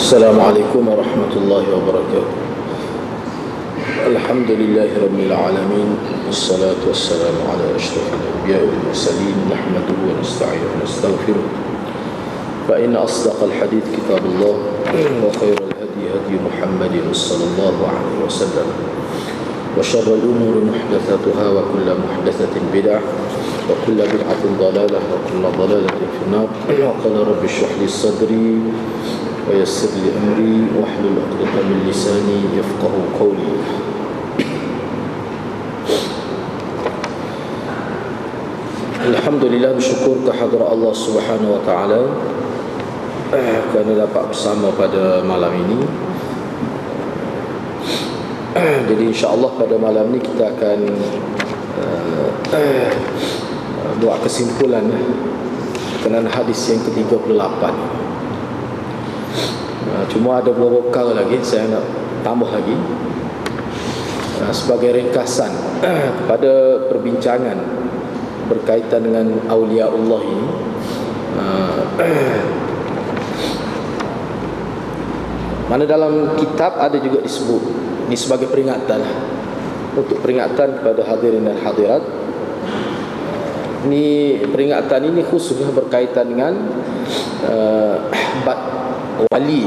Assalamualaikum warahmatullahi wabarakatuh. Alhamdulillahi alamin. Wassalatu wassalamu ala asyrafil anbiya'i wal mursalin. Nahmaduhu wa nasta'inuhu wa nastaghfiruh. Fa inna asdaqal hadits kitabullah wa khairal hadi hadi Muhammadin sallallahu alaihi wasallam. Wa syarrul umuri muhdatsatuha wa kullu muhdatsatin bid'ah wa kullu bid'atin dhalalah wa kullu dhalalatin fin-nar. Wa qala rabbi shrah li sadri ويسر لي أمري واحلل عقدة من لساني يفقهوا قولي. Alhamdulillah, bersyukur kehadrat Allah Subhanahu wa taala kerana dapat bersama pada malam ini. Jadi insya-Allah pada malam ini kita akan buat kesimpulan berkenaan hadis yang ke-38. Cuma ada beberapa perkara lagi saya nak tambah lagi sebagai ringkasan pada perbincangan berkaitan dengan awliya Allah ini. Mana dalam kitab ada juga disebut ini sebagai peringatan, untuk peringatan kepada hadirin dan hadirat. Ini peringatan ini khususnya berkaitan dengan wali.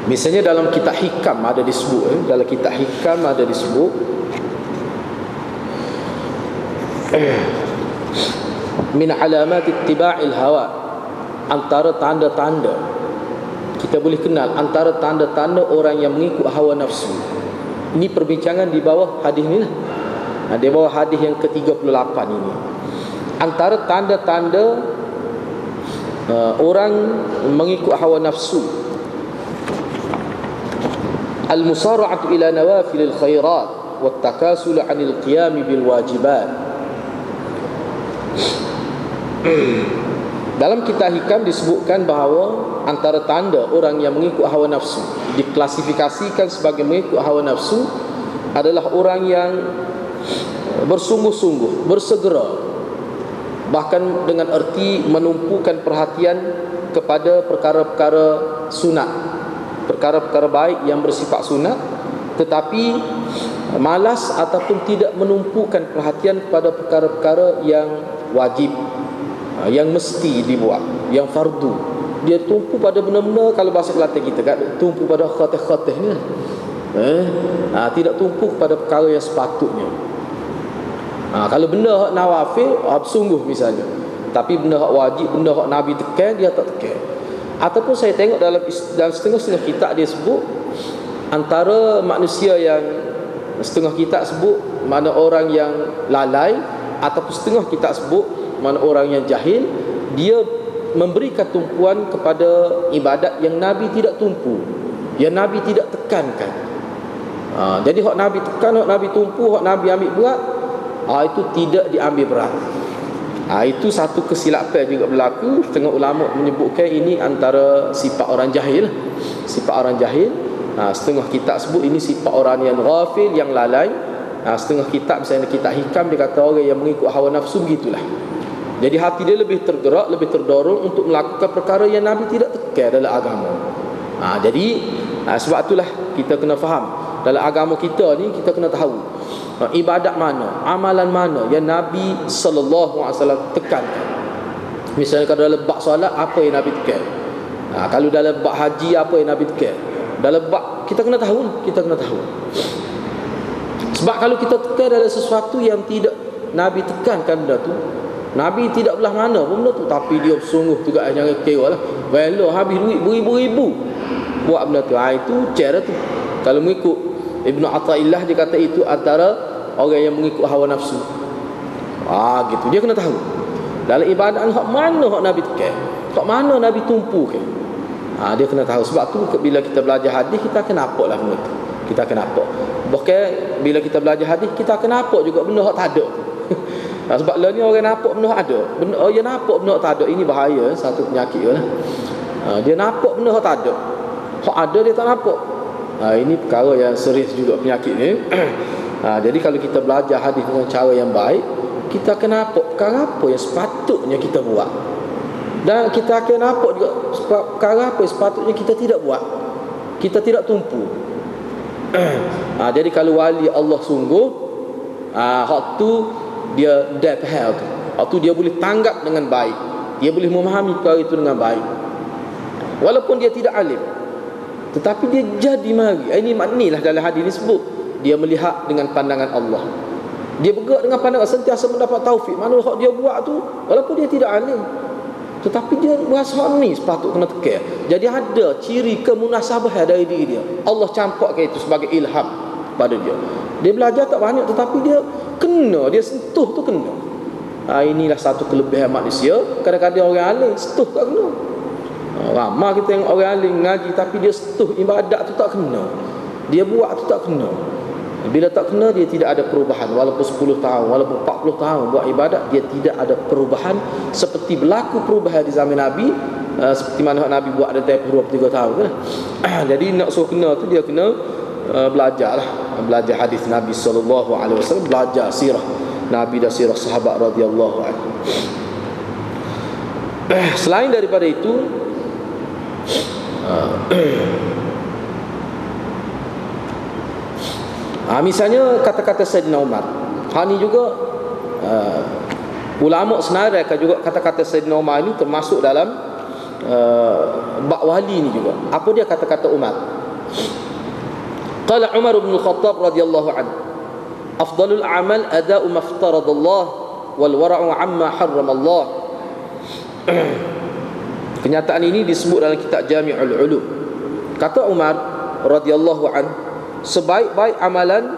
Misalnya dalam kitab hikam ada disebut, dalam kitab hikam ada disebut min alamat ittiba'il hawa, antara tanda-tanda kita boleh kenal, antara tanda-tanda orang yang mengikut hawa nafsu. Ini perbincangan di bawah hadis ni lah. Di bawah hadis yang ke-38 ini, antara tanda-tanda orang mengikut hawa nafsu: al-musara'atu ila nawafilil khairat wat takasul 'anil qiyam bil wajibat. Dalam kitab hikam disebutkan bahawa antara tanda orang yang mengikut hawa nafsu, diklasifikasikan sebagai mengikut hawa nafsu, adalah orang yang bersungguh-sungguh, bersegera, bahkan dengan erti menumpukan perhatian kepada perkara-perkara sunat, perkara-perkara baik yang bersifat sunat, tetapi malas ataupun tidak menumpukan perhatian kepada perkara-perkara yang wajib, yang mesti dibuat, yang fardu. Dia tumpu pada benda-benda, kalau bahasa Kelantan kita kan, tumpu pada khatih-khatih ni. Tidak tumpu pada perkara yang sepatutnya. Kalau benda hak nawafil, sungguh misalnya, tapi benda hak wajib, benda hak Nabi tekan, dia tak tekan. Ataupun saya tengok dalam setengah-setengah kitab dia sebut, antara manusia yang setengah kitab sebut mana orang yang lalai, ataupun setengah kitab sebut mana orang yang jahil, dia memberikan tumpuan kepada ibadat yang Nabi tidak tumpu, yang Nabi tidak tekankan. Jadi hak Nabi tekan, hak Nabi tumpu, hak Nabi ambil berat, itu tidak diambil berat. Itu satu kesilapan juga berlaku. Setengah ulama menyebutkan ini antara sifat orang jahil. Sifat orang jahil. Setengah kitab sebut ini sifat orang yang ghafil, yang lalai. Setengah kitab, misalnya kitab hikam, dia kata orang yang mengikut hawa nafsu begitulah. Jadi hati dia lebih tergerak, lebih terdorong untuk melakukan perkara yang Nabi tidak tekan dalam agama. Jadi sebab itulah kita kena faham, dalam agama kita ni kita kena tahu ibadat mana, amalan mana yang Nabi sallallahu alaihi wasallam tekankan. Misalnya kalau dalam bab solat, apa yang Nabi tekan? Kalau dalam bab haji, apa yang Nabi tekan? Dalam bab, kita kena tahu, kita kena tahu. Sebab kalau kita tekan dalam sesuatu yang tidak Nabi tekankan benda tu, Nabi tidak belah mana pun benda tu, tapi dia sungguh juga, jangan kira lah, bela habis duit beribu-ribu buat benda tu. Itu cara tu. Kalau mengikut Ibnu Athaillah, dia kata itu antara orang yang mengikut hawa nafsu. Gitu. Dia kena tahu dalam ibadat hak mana hak Nabi tekan, hak mana Nabi tumpu ke. Dia kena tahu. Sebab tu bila kita belajar hadis, kita akan nampak lah benda tu. Kita akan nampak. Bahkan bila kita belajar hadis, kita akan nampak juga benda hak tak ada. Sebab lah ni orang nampak benda hak ada, benda yang nampak benda hak tak ada. Ini bahaya, satu penyakit lah. Dia nampak benda hak tak ada, hak ada dia tak nampak. Ini perkara yang serius juga penyakit ni. Jadi kalau kita belajar hadis dengan cara yang baik, kita akan nampak perkara apa yang sepatutnya kita buat. Dan kita akan nampak juga perkara apa sepatutnya kita tidak buat, kita tidak tumpu. Jadi kalau wali Allah sungguh, hak tu dia faham tu, hak tu dia boleh tanggap dengan baik, dia boleh memahami perkara itu dengan baik, walaupun dia tidak alim, tetapi dia jadi mari. Ini maknilah dalam hadis ini sebut dia melihat dengan pandangan Allah, dia bergerak dengan pandangan, sentiasa mendapat taufik. Mana hak dia buat tu walaupun dia tidak alim, tetapi dia rasa ni sepatut kena tekan. Jadi ada ciri kemunasabah dari diri dia, Allah campakkan itu sebagai ilham pada dia. Dia belajar tak banyak, tetapi dia kena, dia sentuh tu kena. Inilah satu kelebihan manusia. Kadang-kadang orang alim sentuh tak kena. Ramai kita tengok orang alim ngaji, tapi dia sentuh ibadat tu tak kena, dia buat tu tak kena. Bila tak kena, dia tidak ada perubahan. Walaupun 10 tahun, walaupun 40 tahun buat ibadat, dia tidak ada perubahan. Seperti berlaku perubahan di zaman Nabi, seperti mana Nabi buat ada tempoh 23 tahun kan? Jadi nak suruh kena tu, dia kena belajar lah, belajar hadis Nabi SAW, belajar sirah Nabi dan sirah sahabat radhiyallahu anhu. Selain daripada itu, misalnya kata-kata Sayyidina Umar. Ini juga ulama senaraikan juga kata-kata Sayyidina Umar ini termasuk dalam bab wali ni juga. Apa dia kata-kata Umar? Qala Umar bin Khattab radhiyallahu anhu, afdalul a'mal ada'u ma aftaradallah wal wara'u 'amma harramallah. Kenyataan ini disebut dalam kitab Jami'ul Ulum. Kata Umar radhiyallahu anhu, sebaik-baik amalan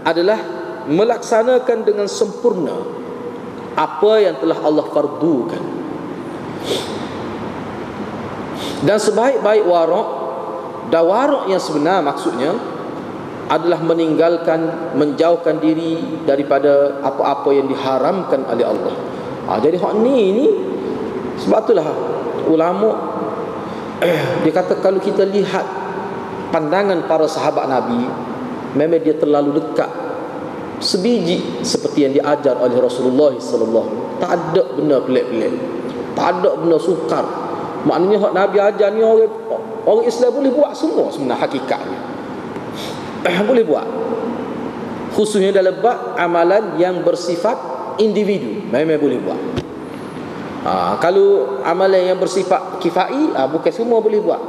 adalah melaksanakan dengan sempurna apa yang telah Allah fardukan. Dan sebaik-baik warak, dan warak yang sebenar maksudnya adalah menjauhkan diri daripada apa-apa yang diharamkan oleh Allah. Jadi hak ni sebab itulah ulama dia kata kalau kita lihat pandangan para sahabat Nabi, memang dia terlalu dekat sebiji seperti yang diajar oleh Rasulullah sallallahu alaihi wasallam. Tak ada benda pelik-pelik, tak ada benda sukar. Maknanya hak Nabi ajar ni orang Islam boleh buat semua sebenarnya hakikatnya. Boleh buat. Khususnya dalam bab amalan yang bersifat individu, memang boleh buat. Kalau amalan yang bersifat kifai, bukan semua boleh buat.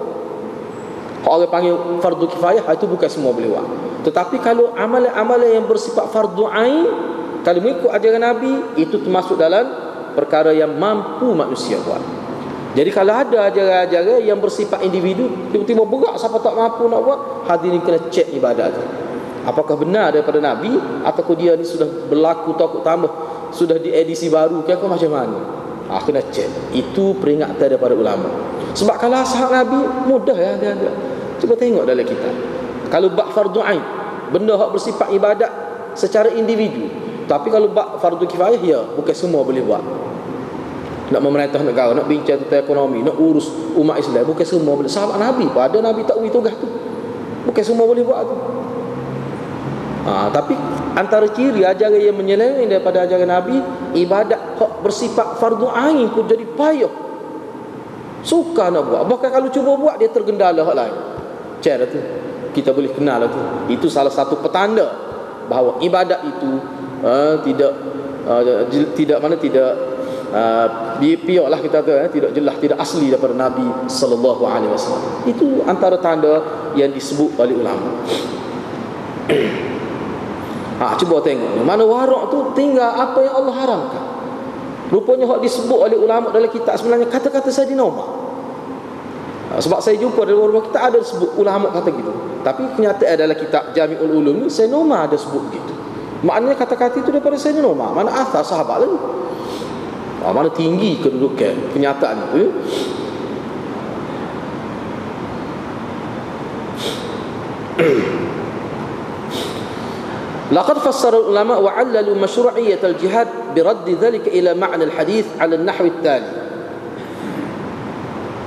Orang panggil fardu kifayah, itu bukan semua boleh buat. Tetapi kalau amalan-amalan yang bersifat fardu ain, kalau mengikut ajaran Nabi, itu termasuk dalam perkara yang mampu manusia buat. Jadi kalau ada ajaran-ajaran yang bersifat individu, tiba-tiba berat siapa tak mampu nak buat, hadirin kena cek ibadat itu. Apakah benar daripada Nabi, ataukah dia ni sudah berlaku takut tambah, sudah diedisi baru ke macam mana? Kena cek. Itu peringatan daripada ulama. Sebab kalau asal Nabi mudah ya dia. Cuba tengok dalam kita. Kalau bab fardu ain, benda hak bersifat ibadat secara individu. Tapi kalau bab fardu kifayah, ya, bukan semua boleh buat. Nak memerintah negara, nak bincang tentang ekonomi, nak urus umat Islam, bukan semua boleh. Sahabat Nabi pun ada Nabi takwil tugas tu. Bukan semua boleh buat tu. Tapi antara ciri ajaran yang menyeleweng daripada ajaran Nabi, ibadat hak bersifat fardu ain pun jadi payah, suka nak buat. Bahkan kalau cuba buat, dia tergendala hak lain. Cara tu kita boleh kenal tu. Itu salah satu petanda bahawa ibadat itu tidak piyok lah kita kata, tidak jelas, tidak asli daripada Nabi sallallahu alaihi wasallam. Itu antara tanda yang disebut oleh ulama. Cuba tengok mana warak tu tinggal apa yang Allah haramkan. Rupanya hak disebut oleh ulama dalam kitab sebenarnya kata-kata Sayyidina Umar. Sebab saya jumpa dalam beberapa kitab ada sebut ulama kata gitu. Tapi kenyataan dalam kitab Jami'ul Ulum ni Sayyidina Umar ada sebut gitu. Maknanya kata-kata itu daripada Sayyidina Umar. Mana asal sahabat lalu. Mana tinggi kedudukan kenyataan itu. Laqad fassara ulama wa 'allalu mashru'iyyat al-jihad bi radd dhalika ila ma'na al-hadith 'ala an-nahw at-tali.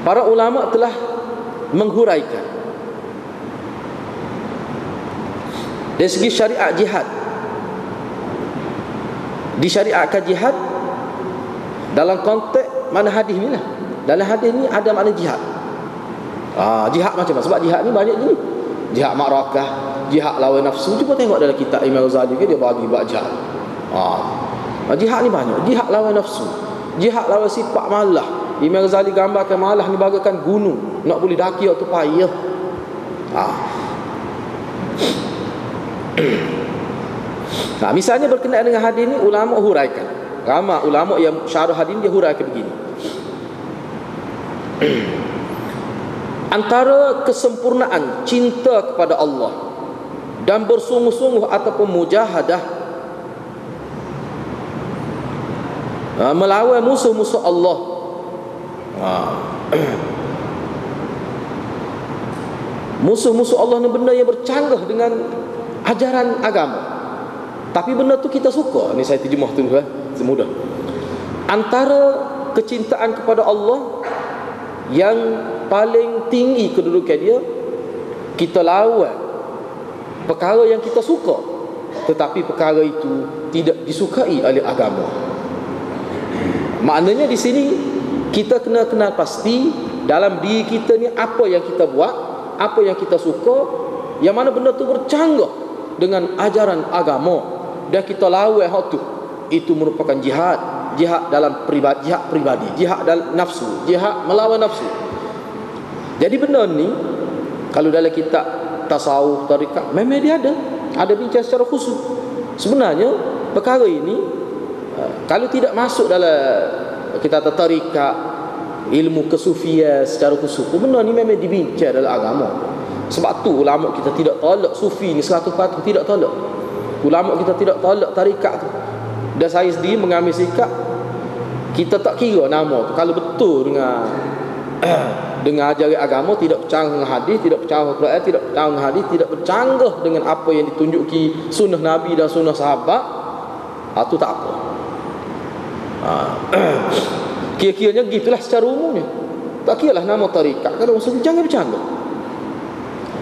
Para ulama telah menghuraikan dari segi syariat jihad. Disyariatkan jihad dalam konteks mana hadis ni lah. Dalam hadis ni ada makna jihad. Jihad macam mana? Sebab jihad ni banyak ni. Jihad ma'rakah, jihad lawan nafsu. Cuba tengok dalam kitab Imam Ghazali ke, dia bagi bab jihad. Jihad ni banyak. Jihad lawan nafsu, jihad lawan sifat malah. Imam Ghazali gambarkan malah ni bagaikan gunung, nak boleh daki waktu payah. Misalnya berkenaan dengan hadis ni, ulama huraikan. Ramai ulama yang syarah hadis dia huraikan begini. Antara kesempurnaan cinta kepada Allah dan bersungguh-sungguh ataupun mujahadah melawan musuh-musuh Allah, musuh-musuh Allah ni benda yang bercanggah dengan ajaran agama, tapi benda tu kita suka. Ni saya terjemah tu semudah. Antara kecintaan kepada Allah yang paling tinggi kedudukan dia, kita lawan perkara yang kita suka, tetapi perkara itu tidak disukai oleh agama. Maknanya di sini kita kena kenal pasti dalam diri kita ni apa yang kita buat, apa yang kita suka, yang mana benda tu bercanggah dengan ajaran agama, dan kita lawan hak tu. Itu merupakan jihad. Jihad dalam pribadi, jihad dalam nafsu, jihad melawan nafsu. Jadi benda ni kalau dalam kitab tasawuf, tarikat, memang dia ada bincang secara khusus. Sebenarnya perkara ini kalau tidak masuk dalam kita tarikat, ilmu kesufian secara khusus, benda ni memang dibincang dalam agama. Sebab tu ulama kita tidak tolak sufi ni 100% tidak tolak. Ulama kita tidak tolak tarikat tu. Dan saya sendiri mengambil sikap, kita tak kira nama tu. Kalau betul dengan ajaran agama, tidak bercanggah dengan hadis, tidak bercanggah dengan Quran, tidak bercanggah dengan hadis, tidak bercanggah dengan apa yang ditunjuki sunnah Nabi dan sunnah sahabat, itu tak apa. Kira-kiranya gitulah secara umumnya. Tak kira lah nama tarikat. Kalau maksudnya jangan bercanggah.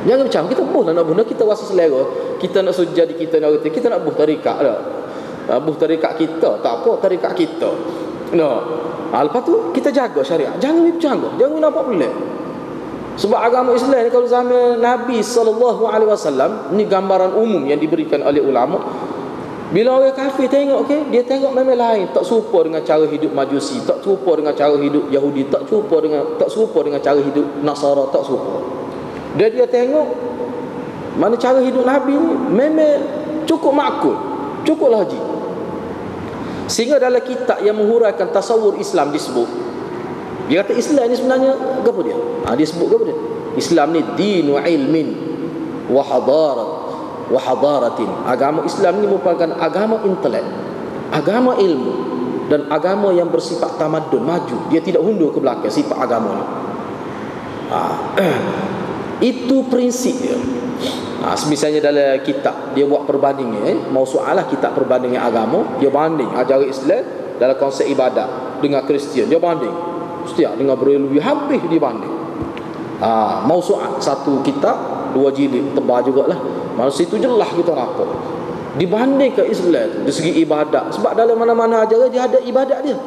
Jangan bercanggah. Kita boleh nak bunda, kita rasa selera, kita nak sujud, kita nak reti, kita nak buh tarikat dah. Buh tarikat kita, tak apa, tarikat kita. Lepas tu kita jaga syariat. Jangan bercanggah, jangan nampak pelik. Sebab agama Islam ni kalau zaman Nabi SAW, ni gambaran umum yang diberikan oleh ulama. Bila orang kafir tengok, dia tengok memang lain, tak serupa dengan cara hidup Majusi, tak serupa dengan cara hidup Yahudi, tak serupa dengan cara hidup Nasara, tak serupa. Dia tengok mana cara hidup Nabi ni memang cukup makul, cukup logik. Sehingga dalam kitab yang menghuraikan tasawur Islam disebut, dia kata Islam ni sebenarnya apa dia? Dia sebut apa dia? Islam ni dinu ilmin wa hadaratin. Agama Islam ni merupakan agama intelek, agama ilmu, dan agama yang bersifat tamadun, maju. Dia tidak hundur ke belakang sifat agama ni. Itu prinsip dia. Misalnya dalam kitab dia buat perbandingan, mau soalah kitab perbandingan agama, dia banding ajaran Islam dalam konsep ibadat dengan Kristian, dia banding setiap dengan berlebih habis dia banding. Mau soal satu kitab 2 jilid tebal jugalah. Masa itu jelas kita nampak dibanding ke Islam tu, dari segi ibadat. Sebab dalam mana-mana ajaran dia ada ibadat dia.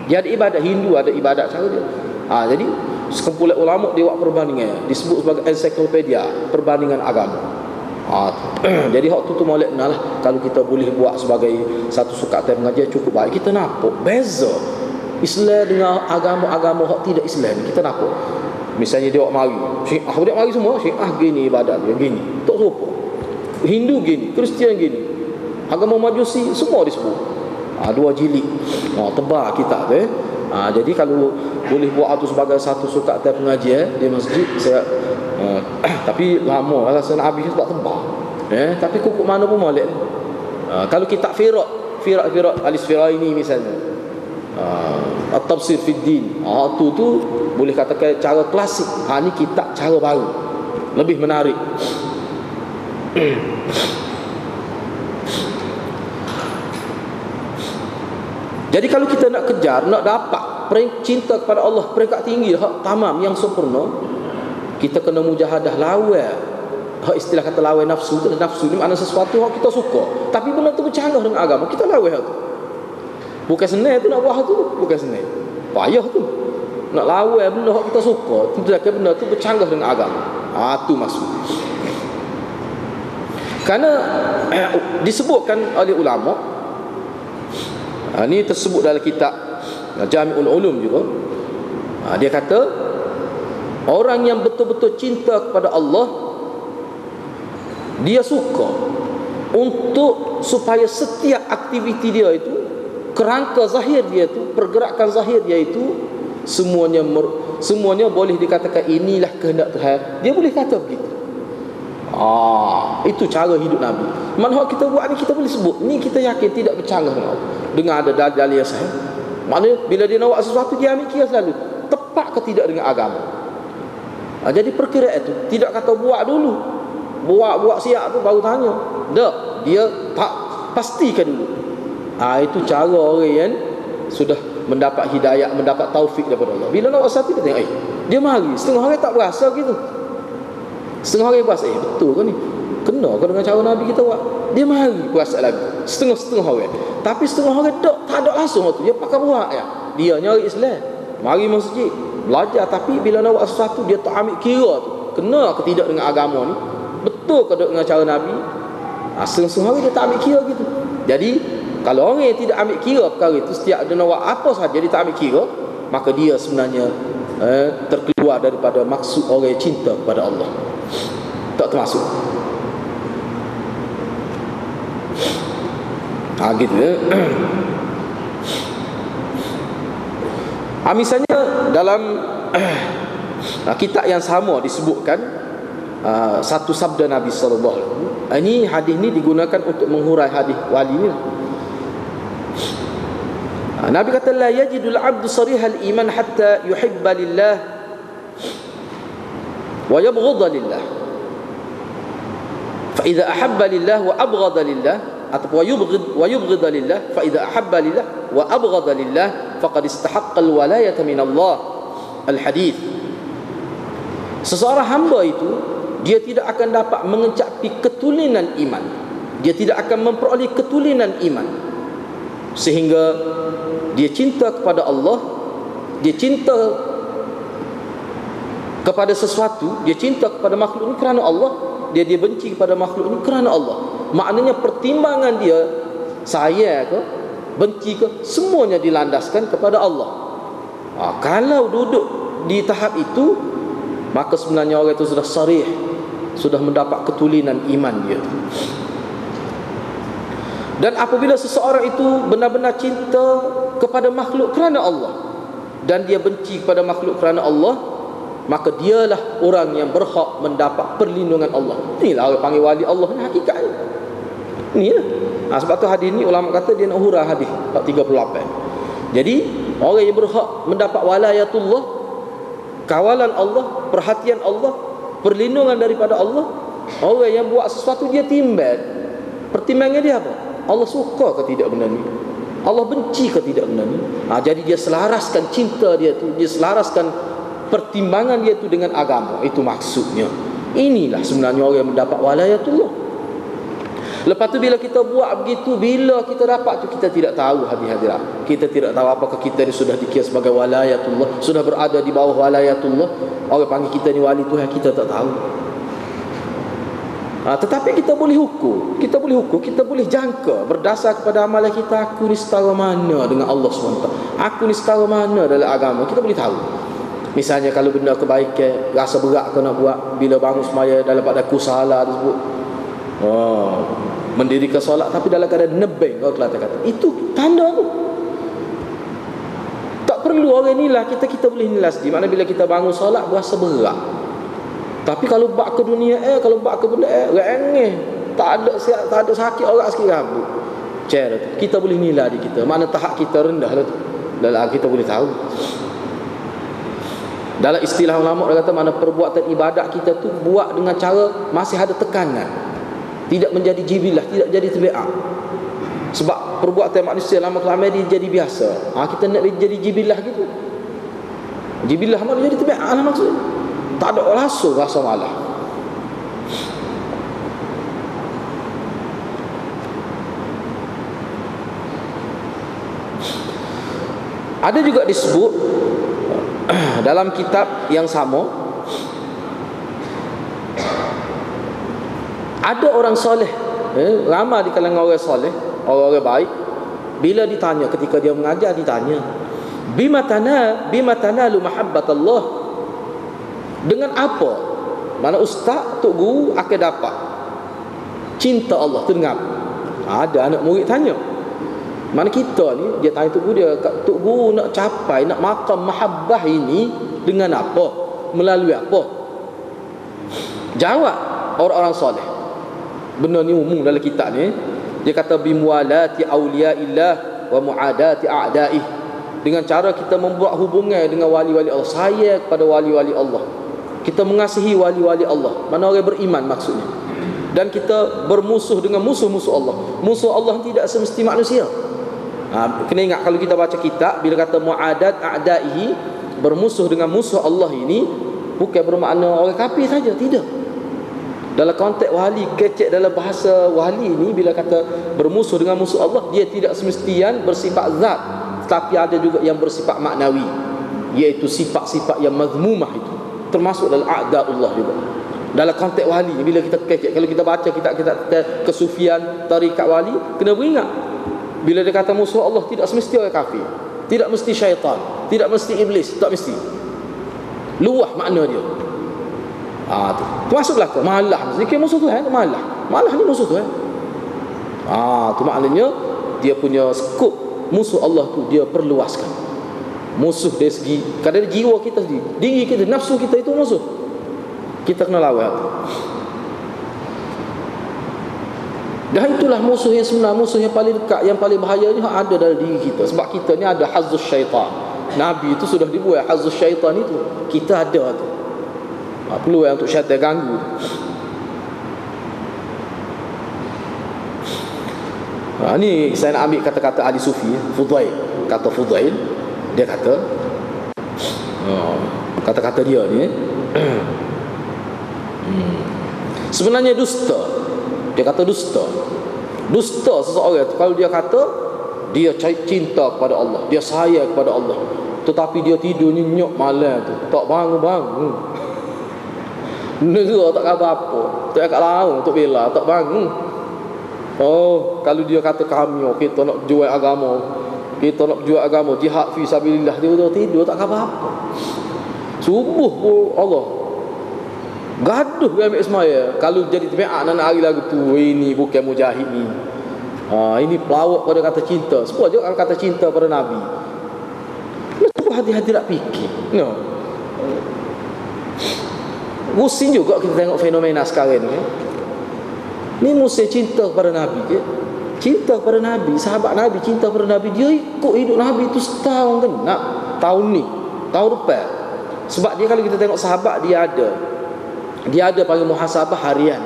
Dia ada ibadat. Hindu ada ibadat cara dia. Jadi sekumpulan ulama dia buat perbandingan, disebut sebagai ensiklopedia perbandingan agama. Jadi hak tu molek lah. Kalau kita boleh buat sebagai satu sukat pengajian cukup baik. Kita nampak beza Islam dengan agama-agama hak tidak Islam. Kita nampak misalnya dia buat mari Syiah, dia mari semua Syiah gini ibadat dia gini, tak serupa. Hindu gini, Kristian gini, agama Majusi semua disebut. 2 jilid tebal kitab tu. Jadi kalau boleh buat itu sebagai satu sukat pengajian di masjid, saya tapi lama rasa nak habis sebab tebal. Tapi kukuk mana pun molek. Kalau kitab Firat Al-Isfiraini misalnya, At-Tafsir Fid Din, tu boleh katakan cara klasik. Ni kitab cara baru, lebih menarik. Jadi kalau kita nak kejar, nak dapat cinta kepada Allah peringkat tinggi, hak tamam yang sempurna, kita kena mujahadah lawan. Hak istilah kata lawan nafsu tu, nafsu ni makna sesuatu hak kita suka, tapi benda tu bercanggah dengan agama, kita lawan hak tu. Bukan senang tu nak buat hak tu, bukan senang. Payah tu. nak lawan benda yang kita suka, tindakan benda tu bercanggah dengan agama. Tu maksud. Kerana disebutkan oleh ulama, ini tersebut dalam kitab Jami'ul Ulum juga. Dia kata orang yang betul-betul cinta kepada Allah, dia suka untuk supaya setiap aktiviti dia itu, kerangka zahir dia itu, pergerakan zahir dia itu, semuanya boleh dikatakan inilah kehendak Tuhan. Dia boleh kata begitu. Itu cara hidup Nabi. Mana kita buat ni, kita boleh sebut ni, kita yakin tidak bercanggah dengan ada dalil yang sahih. Maknanya bila dia nak buat sesuatu, dia ambil kira selalu tepat ke tidak dengan agama. Jadi perkiraan itu tidak kata buat dulu, buat siap tu baru tanya. Tak, dia tak pastikan dulu. Itu cara orang yang sudah mendapat hidayah, mendapat taufik daripada Allah. Bila nak buat sesuatu, dia tengok dia mari. Setengah orang tak berasa gitu. Setengah orang berasa betul ke ni, kena ke dengan cara Nabi kita buat. Dia mari berasa lagi. Setengah orang. Tapi setengah orang tak ada langsung tu. Dia pakai buat ya. Dia nyari Islam, mari masjid, belajar. Tapi bila nak buat sesuatu, dia tak ambil kira tu, kena ke tidak dengan agama ni, betul ke dengan cara Nabi. Setengah orang dia tak ambil kira gitu. Jadi kalau orang yang tidak ambil kira perkara itu, setiap dia nak buat apa sahaja dia tak ambil kira, maka dia sebenarnya terkeluar daripada maksud orang yang cinta kepada Allah. Tak termasuk. Gitu ya. Misalnya dalam kitab yang sama disebutkan satu sabda Nabi sallallahu alaihi wasallam. Ini hadis ni digunakan untuk menghurai hadis wali ni. Nabi kata la yajidul 'abdu sarihal iman hatta yuhibba lillah wa yabghadha lillah. Fa idza ahabba lillah wa abghadha lillah, atau wa yubghidha lillah, fa idza ahabba lillah wa abghadha lillah faqad istahaqqa al-walayata min Allah. Al-hadis. Seseorang hamba itu dia tidak akan dapat mencapai ketulinan iman. Dia tidak akan memperoleh ketulinan iman sehingga dia cinta kepada Allah, dia cinta kepada sesuatu, dia cinta kepada makhluk ini kerana Allah, dia benci kepada makhluk ini kerana Allah. Maknanya pertimbangan dia sayang ke, benci ke, semuanya dilandaskan kepada Allah. Kalau duduk di tahap itu, maka sebenarnya orang itu sudah sarih, sudah mendapat ketulinan iman dia. Dan apabila seseorang itu benar-benar cinta kepada makhluk kerana Allah dan dia benci kepada makhluk kerana Allah, maka dialah orang yang berhak mendapat perlindungan Allah. Inilah orang panggil wali Allah ni hakikatnya. Inilah. Sebab tu hadis ni ulama kata dia nak hurah hadis 38. Jadi orang yang berhak mendapat walayatullah, kawalan Allah, perhatian Allah, perlindungan daripada Allah, orang yang buat sesuatu dia timbang. Pertimbangan dia apa? Allah suka ke tidak benda ni? Allah benci ke tidak benda ni? Jadi dia selaraskan cinta dia tu, dia selaraskan pertimbangan dia tu dengan agama. Itu maksudnya. Inilah sebenarnya orang yang mendapat walayatullah. Lepas tu bila kita buat begitu, bila kita dapat tu, kita tidak tahu hadirat. Kita tidak tahu apakah kita ni sudah dikira sebagai walayatullah, sudah berada di bawah walayatullah. Orang panggil kita ni wali Tuhan, kita tak tahu. Tetapi kita boleh hukum, kita boleh jangka berdasar kepada amalan kita. Aku ni setara mana dengan Allah SWT, aku ni setara mana dalam agama, kita boleh tahu. Misalnya kalau benda kebaikan, rasa berat kau nak buat, bila bangun semaya dalam pada kusala disebut mendirikan solat tapi dalam keadaan nebeng, kau Kelantan kata, itu tanda tu. Tak perlu orang inilah kita boleh nilai sendiri. Maknanya bila kita bangun solat berasa berat. Tapi kalau bak ke dunia kalau bak ke benda rengeh, tak ada sakit orang sikit rambut. Cara tu kita boleh nilai di kita. Mana tahap kita rendah lah tu. Dalam kita boleh tahu. Dalam istilah ulama dia kata mana perbuatan ibadat kita tu buat dengan cara masih ada tekanan. Tidak menjadi jibilah, tidak jadi tabiat. Sebab perbuatan manusia lama-kelamaan dia jadi biasa. Kita nak jadi jibilah gitu. Jibilah mana jadi tabiat lah maksudnya. Tak ada langsung rasa malah. Ada juga disebut Dalam kitab yang sama ada orang soleh, ramai di kalangan orang soleh, orang-orang baik, bila ditanya ketika dia mengajar, ditanya bima tanalu mahabbat Allah, dengan apa mana ustaz tok guru akan dapat cinta Allah tu, dengan apa? Ada anak murid tanya, mana kita ni, dia tanya tok guru dia, tok guru nak capai, nak maqam mahabbah ini dengan apa, melalui apa? Jawab orang-orang soleh, benda ni umum dalam kitab ni, dia kata bimualati auliyaillah wa muadati a'daih, dengan cara kita membuat hubungan dengan wali-wali Allah, sayang kepada wali-wali Allah, kita mengasihi wali-wali Allah, mana orang beriman maksudnya, dan kita bermusuh dengan musuh-musuh Allah. Musuh Allah tidak semesti manusia. Kena ingat kalau kita baca kitab, bila kata muadat a'daihi, bermusuh dengan musuh Allah ini bukan bermakna orang kafir saja, tidak. Dalam konteks wali, kecek dalam bahasa wali ni, bila kata bermusuh dengan musuh Allah, dia tidak semestian bersifat zat, tetapi ada juga yang bersifat maknawi, iaitu sifat-sifat yang mazmumah itu termasuk dalam a'da'ullah juga. Dalam konteks wali, bila kita kecek, kalau kita baca kitab-kitab kesufian, tarikat wali, kena beringat, bila dia kata musuh Allah, tidak semesti orang kafir, tidak mesti syaitan, tidak mesti iblis, tak mesti. Luah makna dia. Tu masuklah ke malah, sedikit musuh Tuhan, malah ni musuh Tuhan. Tu maknanya dia punya skop musuh Allah tu dia perluaskan. Musuh dari segi kadang jiwa kita sendiri, diri kita, nafsu kita itu musuh, kita kena lawan. Dan itulah musuh yang sebenar, musuh yang paling dekat, yang paling bahaya ni ada dalam diri kita. Sebab kita ni ada hazzus syaitan. Nabi itu sudah dibuat hazzus syaitan itu, kita ada tu. Peluang untuk syaitan ganggu. Ni saya nak ambil kata-kata ahli sufi, Fudail. Kata Fudail, dia kata, kata-kata dia ni sebenarnya dusta. Dia kata dusta seseorang tu, kalau dia kata dia cinta kepada Allah, dia sayang kepada Allah, tetapi dia tidur nyenyok malam tu, tak bangun-bangun, negara tak kata apa, tak kat laung, tak bela, tak bangun. Kalau dia kata kami kita nak jual agama, jihad fi sabilillah, dia tidur tak kata apa. Subuh pun Allah gaduh dia ambil semaya. Kalau jadi tabiat nak hari lagu tu, ini bukan mujahid ni, ini pelawak pada kata cinta. Semua je kata cinta pada Nabi. Dia tu hati-hati nak fikir. Musim juga kita tengok fenomena sekarang ni. Ni musim cinta kepada Nabi ke? Cinta kepada Nabi, sahabat Nabi cinta kepada Nabi, dia ikut hidup Nabi tu setahun kena, tahun ni, tahun depan. Sebab dia, kalau kita tengok sahabat, dia ada panggil muhasabah harian,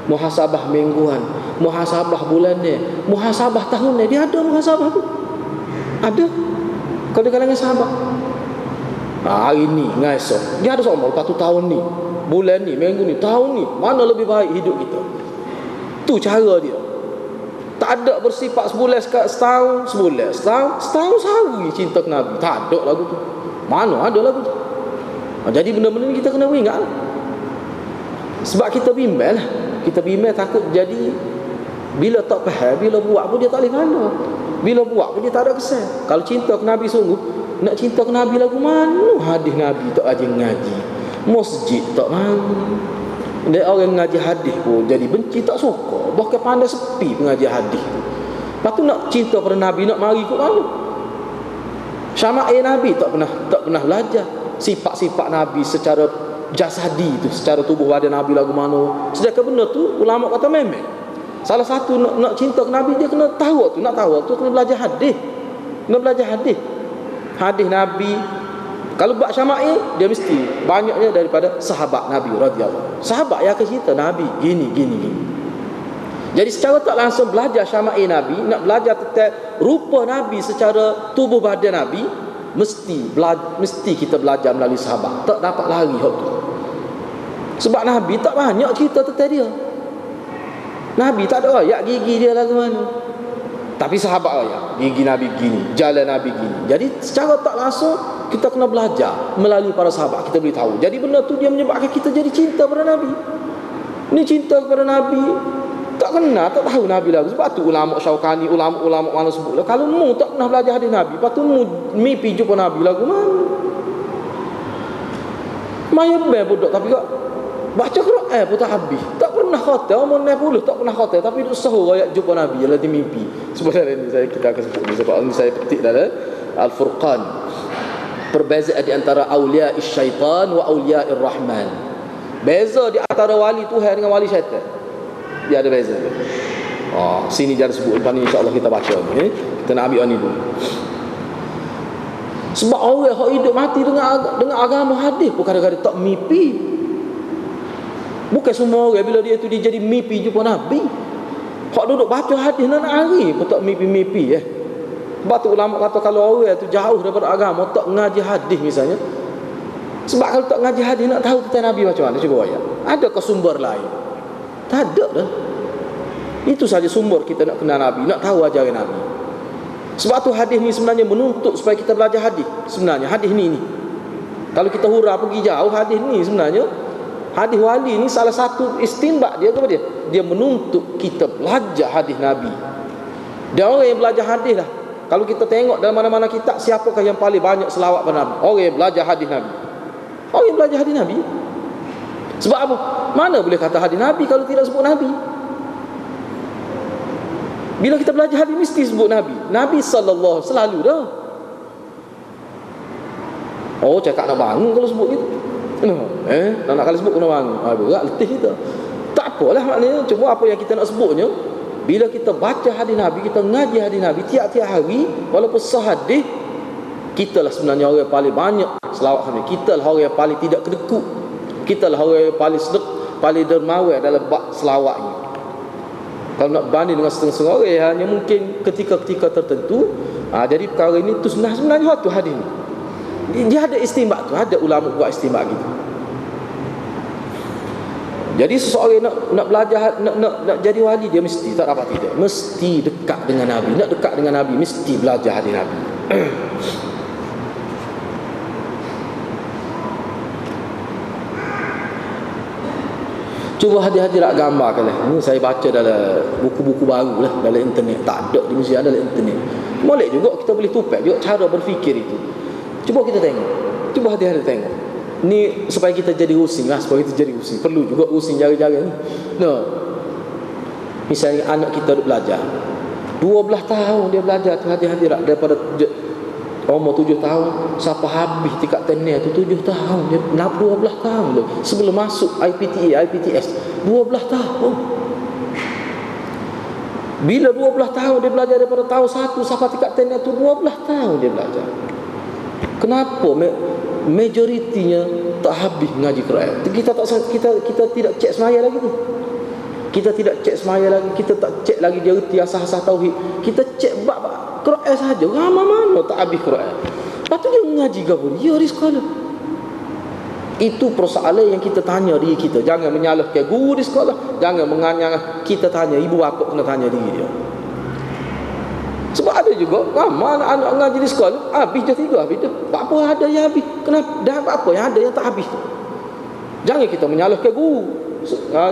muhasabah mingguan, muhasabah bulanan, muhasabah tahunan. Dia ada muhasabah tu, ada. Kalau di kalangan sahabat, hari ni dengan esok dia ada soal, lepas tu tahun ni, bulan ni, minggu ni, tahun ni, mana lebih baik hidup kita. Tu cara dia. Tak ada bersifat sebulan setahun, setahun sehari cinta ke Nabi. Tak ada lagu tu. Mana ada lagu tu. Jadi benda-benda ni kita kena ingat lah. Sebab kita bimbang lah. Kita bimbang takut jadi, bila tak faham, bila buat pun dia tak boleh mana, bila buat pun dia tak ada kesan. Kalau cinta ke Nabi sungguh, nak cinta ke Nabi lagu mana? Hadis Nabi tak rajin ngaji, masjid tak mahu. Dan orang ngaji hadis pun jadi benci, tak suka, bahkan pandai sepi pengajian hadis tu. Lepas tu nak cinta pada Nabi, nak mari kot mana? Syama'il Nabi tak pernah belajar sifat-sifat Nabi secara jasadi tu, secara tubuh badan Nabi lagu mana. Sedangkan benda tu ulama kata memang salah satu nak cinta ke Nabi, dia kena tahu tu, nak tahu tu kena belajar hadis. Kena belajar hadis Nabi. Kalau buat syama'il, dia mesti banyaknya daripada sahabat Nabi radhiyallahu. Sahabat yang akan cerita Nabi gini. Jadi secara tak langsung belajar syama'il Nabi, nak belajar tentang rupa Nabi secara tubuh badan Nabi, mesti kita belajar melalui sahabat. Tak dapat lari hak tu. Sebab Nabi tak banyak cerita tentang dia. Nabi tak ada ayat gigi dia lagu mana. Tapi sahabat ayat gigi Nabi gini, jalan Nabi gini. Jadi secara tak langsung kita kena belajar melalui para sahabat, kita boleh tahu. Jadi benda tu dia menyebabkan kita jadi cinta pada Nabi. Ni cinta kepada Nabi, tak kenal, tak tahu Nabi lagu. Sebab tu ulama Syaukani, ulama-ulama mana sebut lah, kalau mu tak pernah belajar hadis Nabi, lepas tu mu mimpi jumpa Nabi lagu mana? Maya bodoh tapi kok baca Quran pun tak habis. Tak pernah khatam, umur 60 tak pernah khatam, tapi duk sahur ayat jumpa Nabi ialah di mimpi. Sebenarnya ni kita akan sebut sebab ini saya petik dalam Al-Furqan. Perbezaan di antara auliya syaitan wa auliya rahman. Beza di antara wali Tuhan dengan wali syaitan. Dia ada beza. Sini dia ada sebut, lepas ni insya-Allah kita baca ni. Kita nak ambil ni dulu. Sebab orang yang hidup mati dengan agama hadis pun kadang-kadang tak mimpi. Bukan semua orang bila dia tu dia jadi mimpi jumpa Nabi. Hak duduk baca hadis nak hari pun tak mimpi-mimpi. Sebab tu ulama kata kalau orang tu jauh daripada agama, tak ngaji hadis misalnya. Sebab kalau tak ngaji hadis nak tahu tentang Nabi macam mana, cuba ayat. Adakah sumber lain? Tak ada dah. Itu saja sumber kita nak kenal Nabi, nak tahu ajaran Nabi. Sebab tu hadis ni sebenarnya menuntut supaya kita belajar hadis. Sebenarnya hadis ni. Kalau kita hura pergi jauh, hadis ni sebenarnya hadis wali ni salah satu istinbat dia kepada dia. Dia menuntut kita belajar hadis Nabi. Dia orang yang belajar hadis lah. Kalau kita tengok dalam mana-mana kitab, siapakah yang paling banyak selawat pada Nabi? Orang yang belajar hadis Nabi. Orang yang belajar hadis Nabi. Sebab apa? Mana boleh kata hadis Nabi kalau tidak sebut Nabi? Bila kita belajar hadis mesti sebut Nabi. Nabi sallallahu selalu dah. Cakap nak bangun kalau sebut gitu. Nak kali sebut kena bangun. Berat letih kita. Tak apalah maknanya, cuma apa yang kita nak sebutnya, bila kita baca hadis Nabi, kita ngaji hadis Nabi tiap-tiap hari, walaupun sahadis, kita lah sebenarnya orang yang paling banyak selawat Nabi. Kita lah orang yang paling tidak kedekut. Kita lah orang yang paling sedek, paling dermawan dalam bab selawat ini. Kalau nak banding dengan setengah-setengah orang, hanya mungkin ketika-ketika tertentu. Jadi perkara ini tu sebenarnya tu hadis ni. Dia ada istimbat tu, ada ulama buat istimbat gitu. Jadi seseorang nak belajar, nak jadi wali, dia mesti, tak dapat tidak, mesti dekat dengan Nabi. Nak dekat dengan Nabi mesti belajar hadis Nabi. Cuba hadir-hadir nak gambarkan lah. Ini saya baca dalam buku-buku baru lah, dalam internet. Tak ada di Malaysia, dalam internet. Boleh juga kita boleh tupai juga cara berfikir itu. Cuba kita tengok. Cuba hadir-hadir tengok. Ni supaya kita jadi rusing lah, supaya kita jadi rusing. Perlu juga rusing jaga-jaga ni. Misalnya anak kita duk belajar 12 tahun dia belajar tu hadir-hadir daripada umur 7 tahun sampai habis tingkat tenir tu 7 tahun. Dia nak 12 tahun tu sebelum masuk IPTA, IPTS 12 tahun. Bila 12 tahun dia belajar daripada tahun 1 sampai tingkat tenir tu 12 tahun dia belajar. Kenapa majoritinya tak habis mengaji Quran? Kita tidak cek semaya lagi tu. Kita tidak cek semaya lagi, kita tak cek lagi dia reti asas-asas tauhid. Kita cek bab Quran saja. Ramai mana tak habis Quran. Lepas tu dia mengaji ke pun? Ya di sekolah. Itu persoalan yang kita tanya diri kita. Jangan menyalahkan guru di sekolah. Jangan menganyang. Kita tanya, ibu bapa kena tanya diri dia. Sebab ada juga ramai anak-anak mengaji di sekolah habis je 3 habis je. Apa ada yang habis? Kenapa? Dan apa yang ada yang tak habis tu? Jangan kita menyalahkan guru.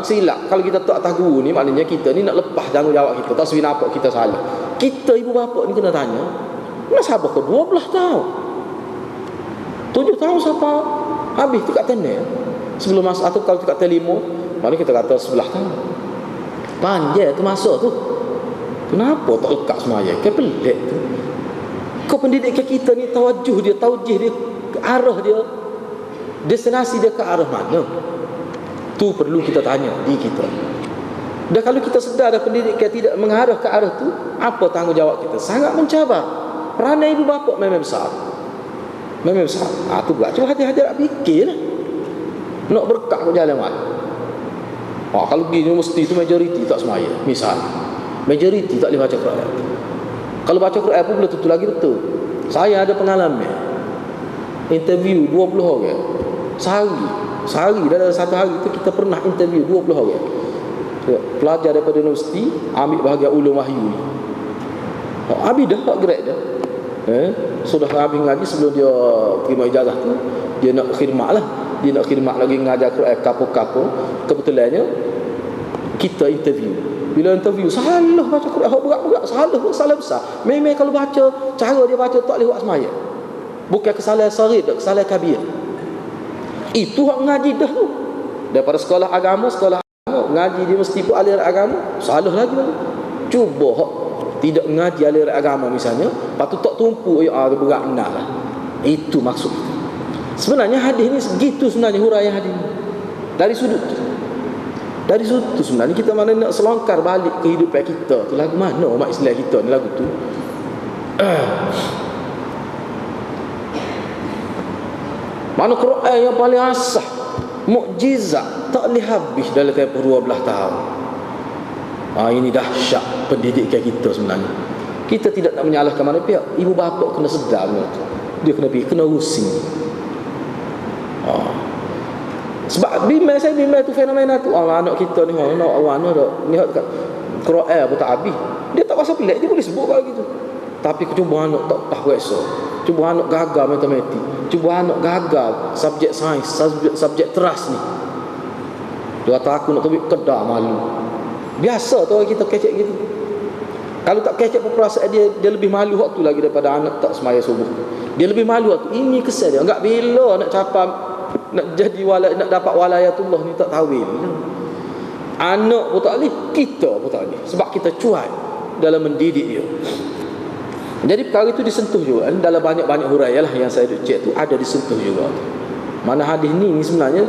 Silap. Kalau kita tak tahu guru ni, maknanya kita ni nak lepas tanggungjawab kita. Tak sebenarnya apa kita salah. Kita ibu bapa ni kena tanya, kenapa ke 12 tahun 7 tahun sampai habis tingkat tenir sebelum masuk, atau kalau tingkat telimo, mana kita kata 11 tahun panjang tu masa tu. Kenapa tak lekat semaya? Kan pelik tu. Kau pendidikan kita ni tawajuh dia, taujih dia, arah dia, destinasi dia ke arah mana? Tu perlu kita tanya diri kita. Dan kalau kita sedar ada pendidikan tidak mengarah ke arah tu, apa tanggungjawab kita? Sangat mencabar. Peranan ibu bapa memang besar. Memang besar. Tu pula. Cuma hati-hati nak fikir lah. Nak berkat ke jalan mana? Kalau pergi universiti tu majoriti tak semaya. Misal majoriti tak boleh baca Quran. Kalau baca Quran pun belum tentu lagi betul. Saya ada pengalaman interview 20 orang sehari dalam satu hari tu kita pernah interview 20 orang pelajar daripada universiti ambil bahagian ulum wahyu ni. Habis dah tak grade dah. Sudah habis ngaji, sebelum dia terima ijazah tu, dia nak khidmat lah. Dia nak khidmat lagi ngajar Quran kapur-kapur. Kebetulannya kita interview. Bila interview, salah baca Quran, berat-berat, salah besar. Memang kalau baca, cara dia baca tak boleh buat semaya. Bukan kesalahan sarid, kesalahan kabir. Itu hak ngaji dah tu. Daripada sekolah agama, ngaji dia mesti pun aliran agama, salah lagi. Cuba hak tidak ngaji aliran agama misalnya, patut tak tumpu berat benar lah. Itu maksud. Sebenarnya hadis ni segitu sebenarnya huraian hadis ni. Dari sudut tu sebenarnya kita mana nak selongkar balik kehidupan kita tu. Lagu mana umat Islam kita ni lagu tu? Mana Quran yang paling asah, mukjizat, tak boleh habis dalam tempoh 12 tahun. Ini dahsyat pendidikan kita sebenarnya. Kita tidak nak menyalahkan mana pihak. Ibu bapa kena sedar tu. Dia kena pergi, kena rusing. Sebab bimbang tu fenomena tu. Anak kita ni nak awak ni kat Quran pun tak habis. Dia tak pasal pelik, dia boleh sebut kalau gitu. Tapi cuba anak tak tahu rasa. Cuba anak gagal matematik. Cuba anak gagal subjek sains, subjek teras ni. Dia kata aku nak pergi kedah malu. Biasa tu orang kita kecek gitu. Kalau tak kecek perasaan dia lebih malu waktu lagi daripada anak tak semaya subuh. Dia lebih malu waktu. Ini kesal dia. Enggak bila nak capai, nak jadi nak dapat walayatullah ni tak tahu bila. Anak pun tak boleh, kita pun tak boleh. Sebab kita cuai dalam mendidik dia. Jadi perkara itu disentuh juga. Dalam banyak-banyak huraian lah yang saya cek tu, ada disentuh juga. Mana hadis ni sebenarnya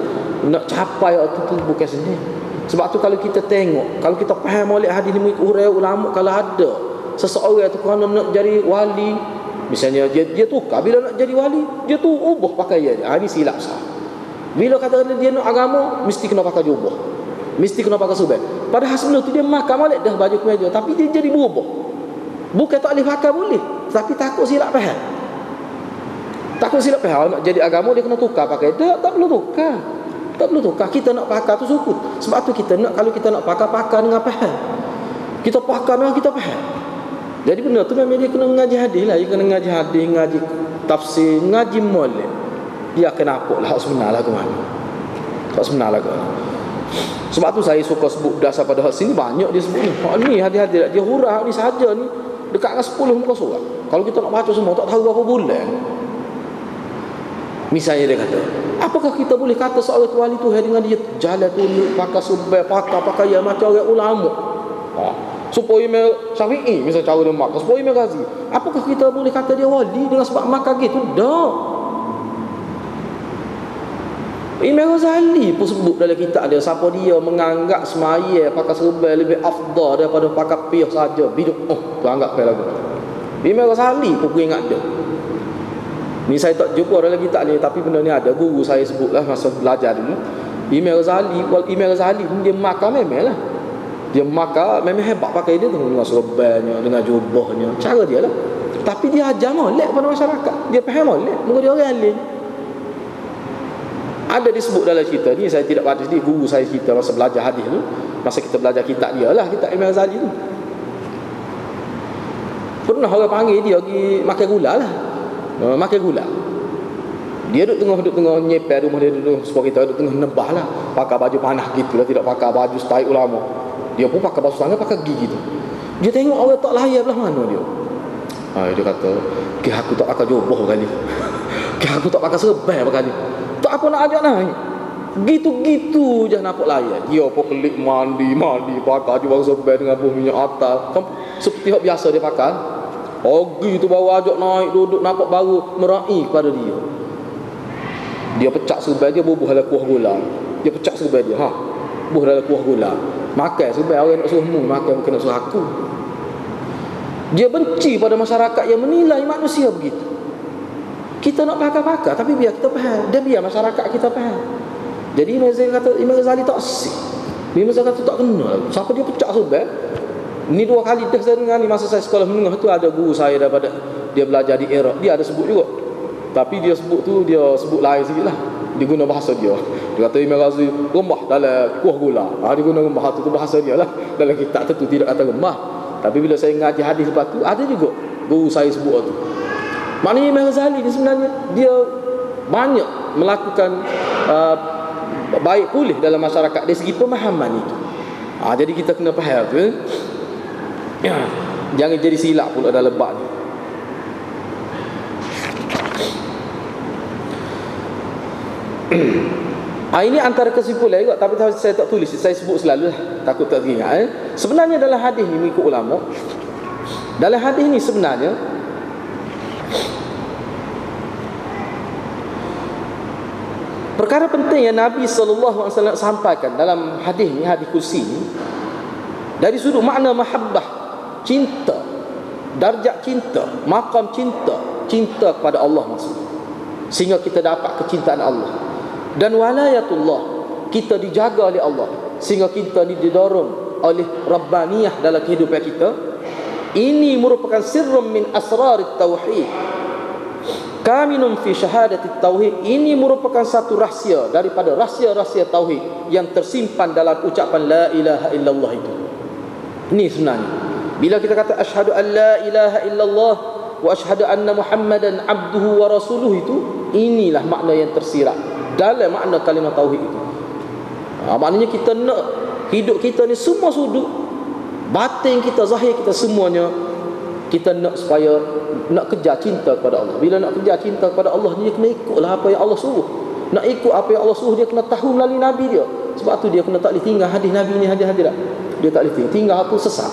nak capai waktu tu bukan sendiri. Sebab tu kalau kita tengok, kalau kita faham oleh hadis ni mengikut huraian ulama, kalau ada seseorang tu kerana nak jadi wali, misalnya dia tukar bila nak jadi wali, dia tu ubah pakaian dia. Ini silap sah. Bila kata dia nak agama, mesti kena pakai jubah, mesti kena pakai subhan. Padahal sebelum tu dia makan molek dah baju kemeja, tapi dia jadi berubah. Bukan tak boleh pakai boleh, tapi takut silap faham. Takut silap faham nak jadi agama dia kena tukar pakai. Tak perlu tukar. Tak perlu tukar. Kita nak pakai tu sukut. Sebab tu kita nak, kalau kita nak pakai dengan faham. Kita pakai dengan kita faham. Jadi benda tu memang dia kena mengaji hadis lah. Dia kena mengaji hadis, mengaji tafsir, mengaji molek. Dia akan nampak lah hak sebenar lah ke mana. Hak sebenar lah ke mana. Sebab tu saya suka sebut dasar pada hak sini, banyak dia sebut ni. Hak ni hadis-hadis dia hurah ni sahaja ni dekat dengan 10 muka surat. Kalau kita nak baca semua tak tahu berapa bulan. Misalnya dia kata, apakah kita boleh kata seorang tu wali Tuhan dengan dia jalan tunduk, pakai subhan, pakaian macam orang ulama? Supaya Syafi'i misalnya cara dia makan, supaya Ghazi. Apakah kita boleh kata dia wali dengan sebab makan gitu? Tak. Imam Ghazali pun sebut dalam kitab dia, siapa dia menganggap semaya pakai serban lebih afdal daripada pakai piyah saja, biduk tu anggap pakai lagu. Imam Ghazali pun ingat dia. Ni saya tak jumpa dalam kitab ni, tapi benda ni ada, guru saya sebutlah masa belajar dulu. Imam Ghazali pun dia makan memang lah. Dia makan memang hebat pakai dia tu, dengan serbannya, dengan jubahnya, cara dia lah. Tapi dia ajar molek kepada masyarakat. Dia faham molek, muka dia orang lain. Ada disebut dalam cerita ni, saya tidak baca sendiri, guru saya cerita masa belajar hadis tu, masa kita belajar kitab dia lah, kitab Imam Ghazali tu. Pernah orang panggil dia pergi makan gula lah. Makan gula. Dia duduk tengah nyepel rumah dia duduk, sebab kita duduk tengah nebah lah, pakai baju panas gitu lah, tidak pakai baju style ulama. Dia pun pakai basuh tangan, pakai gigi tu. Dia tengok orang tak layak belah mana dia. Dia kata, aku tak pakai jubah kali. Aku tak pakai serban kali. Tak apa nak ajak naik. Gitu-gitu je nampak layan. Dia apa kelik mandi pakai baju serban dengan buah minyak atas. Seperti hak biasa dia pakai. Gitu baru ajak naik, duduk nampak baru merai kepada dia. Dia pecah serban dia, bubuh dalam kuah gula. Dia pecah serban dia, bubuh dalam kuah gula. Makan serban, orang nak suruh mu makan, bukan nak suruh aku. Dia benci pada masyarakat yang menilai manusia begitu. Kita nak pakai, tapi biar kita faham, dan biar masyarakat kita faham. Jadi Imam Ghazali tak sih. Imam Ghazali kata tak kena. Siapa dia pecah serban? Ni 2 kali dah saya dengar ni, masa saya sekolah menengah tu ada guru saya daripada dia belajar di Iraq. Dia ada sebut juga. Tapi dia sebut tu, dia sebut lain sikit lah. Dia guna bahasa dia. Dia kata Imam Ghazali rembah dalam kuah gula. Dia guna rembah tu bahasa dia lah. Dalam kitab tu tidak kata rembah. Tapi bila saya ngaji hadis lepas tu, ada juga guru saya sebut tu. Maknanya Imam Ghazali ni sebenarnya dia banyak melakukan baik pulih dalam masyarakat dari segi pemahaman itu. Jadi kita kena faham tu. Jangan jadi silap pula dalam bab ni. Ini antara kesimpulan juga, tapi saya tak tulis, saya sebut selalu lah, takut tak teringat. Sebenarnya dalam hadis ni mengikut ulama, dalam hadis ni sebenarnya perkara penting yang Nabi SAW sampaikan dalam hadis ni, hadis kursi ni, dari sudut makna mahabbah, cinta, darjat cinta, maqam cinta, cinta kepada Allah maksudnya, sehingga kita dapat kecintaan Allah. Dan walayatullah, kita dijaga oleh Allah sehingga kita ni didorong oleh Rabbaniyah dalam kehidupan kita. Ini merupakan sirrum min asrarit tauhid, kaminun fi syahadatit tauhid. Ini merupakan satu rahsia daripada rahsia-rahsia tauhid yang tersimpan dalam ucapan la ilaha illallah itu. Ini sebenarnya bila kita kata asyhadu an la ilaha illallah wa asyhadu anna muhammadan abduhu wa rasuluh, itu inilah makna yang tersirat dalam makna kalimah tauhid itu. Maknanya kita nak hidup kita ni semua sudut, batin kita, zahir kita, semuanya kita nak supaya nak kejar cinta kepada Allah. Bila nak kejar cinta kepada Allah, dia kena ikutlah apa yang Allah suruh. Nak ikut apa yang Allah suruh, dia kena tahu melalui Nabi dia. Sebab tu dia kena tak boleh tinggal hadis Nabi ni, hadis-hadis tak. Dia tak boleh tinggal aku sesat.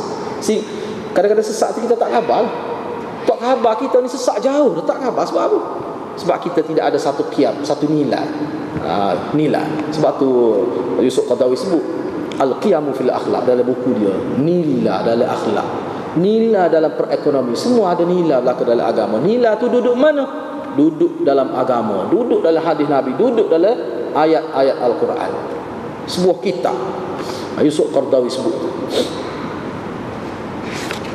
Kadang-kadang sesat tu kita tak khabar. Tak khabar kita ni sesat jauh, dia tak khabar. Sebab apa? Sebab kita tidak ada satu qiyam, satu nilai. Nilai. Sebab tu Yusuf Qaradawi sebut al-qiyamu fil akhlaq dalam buku dia. Nilai dalam akhlak, nilai dalam perekonomian, semua ada nilai belaka dalam agama. Nilai tu duduk mana? Duduk dalam agama, duduk dalam hadis Nabi, duduk dalam ayat-ayat Al-Quran. Sebuah kitab Yusuf Qaradawi sebut.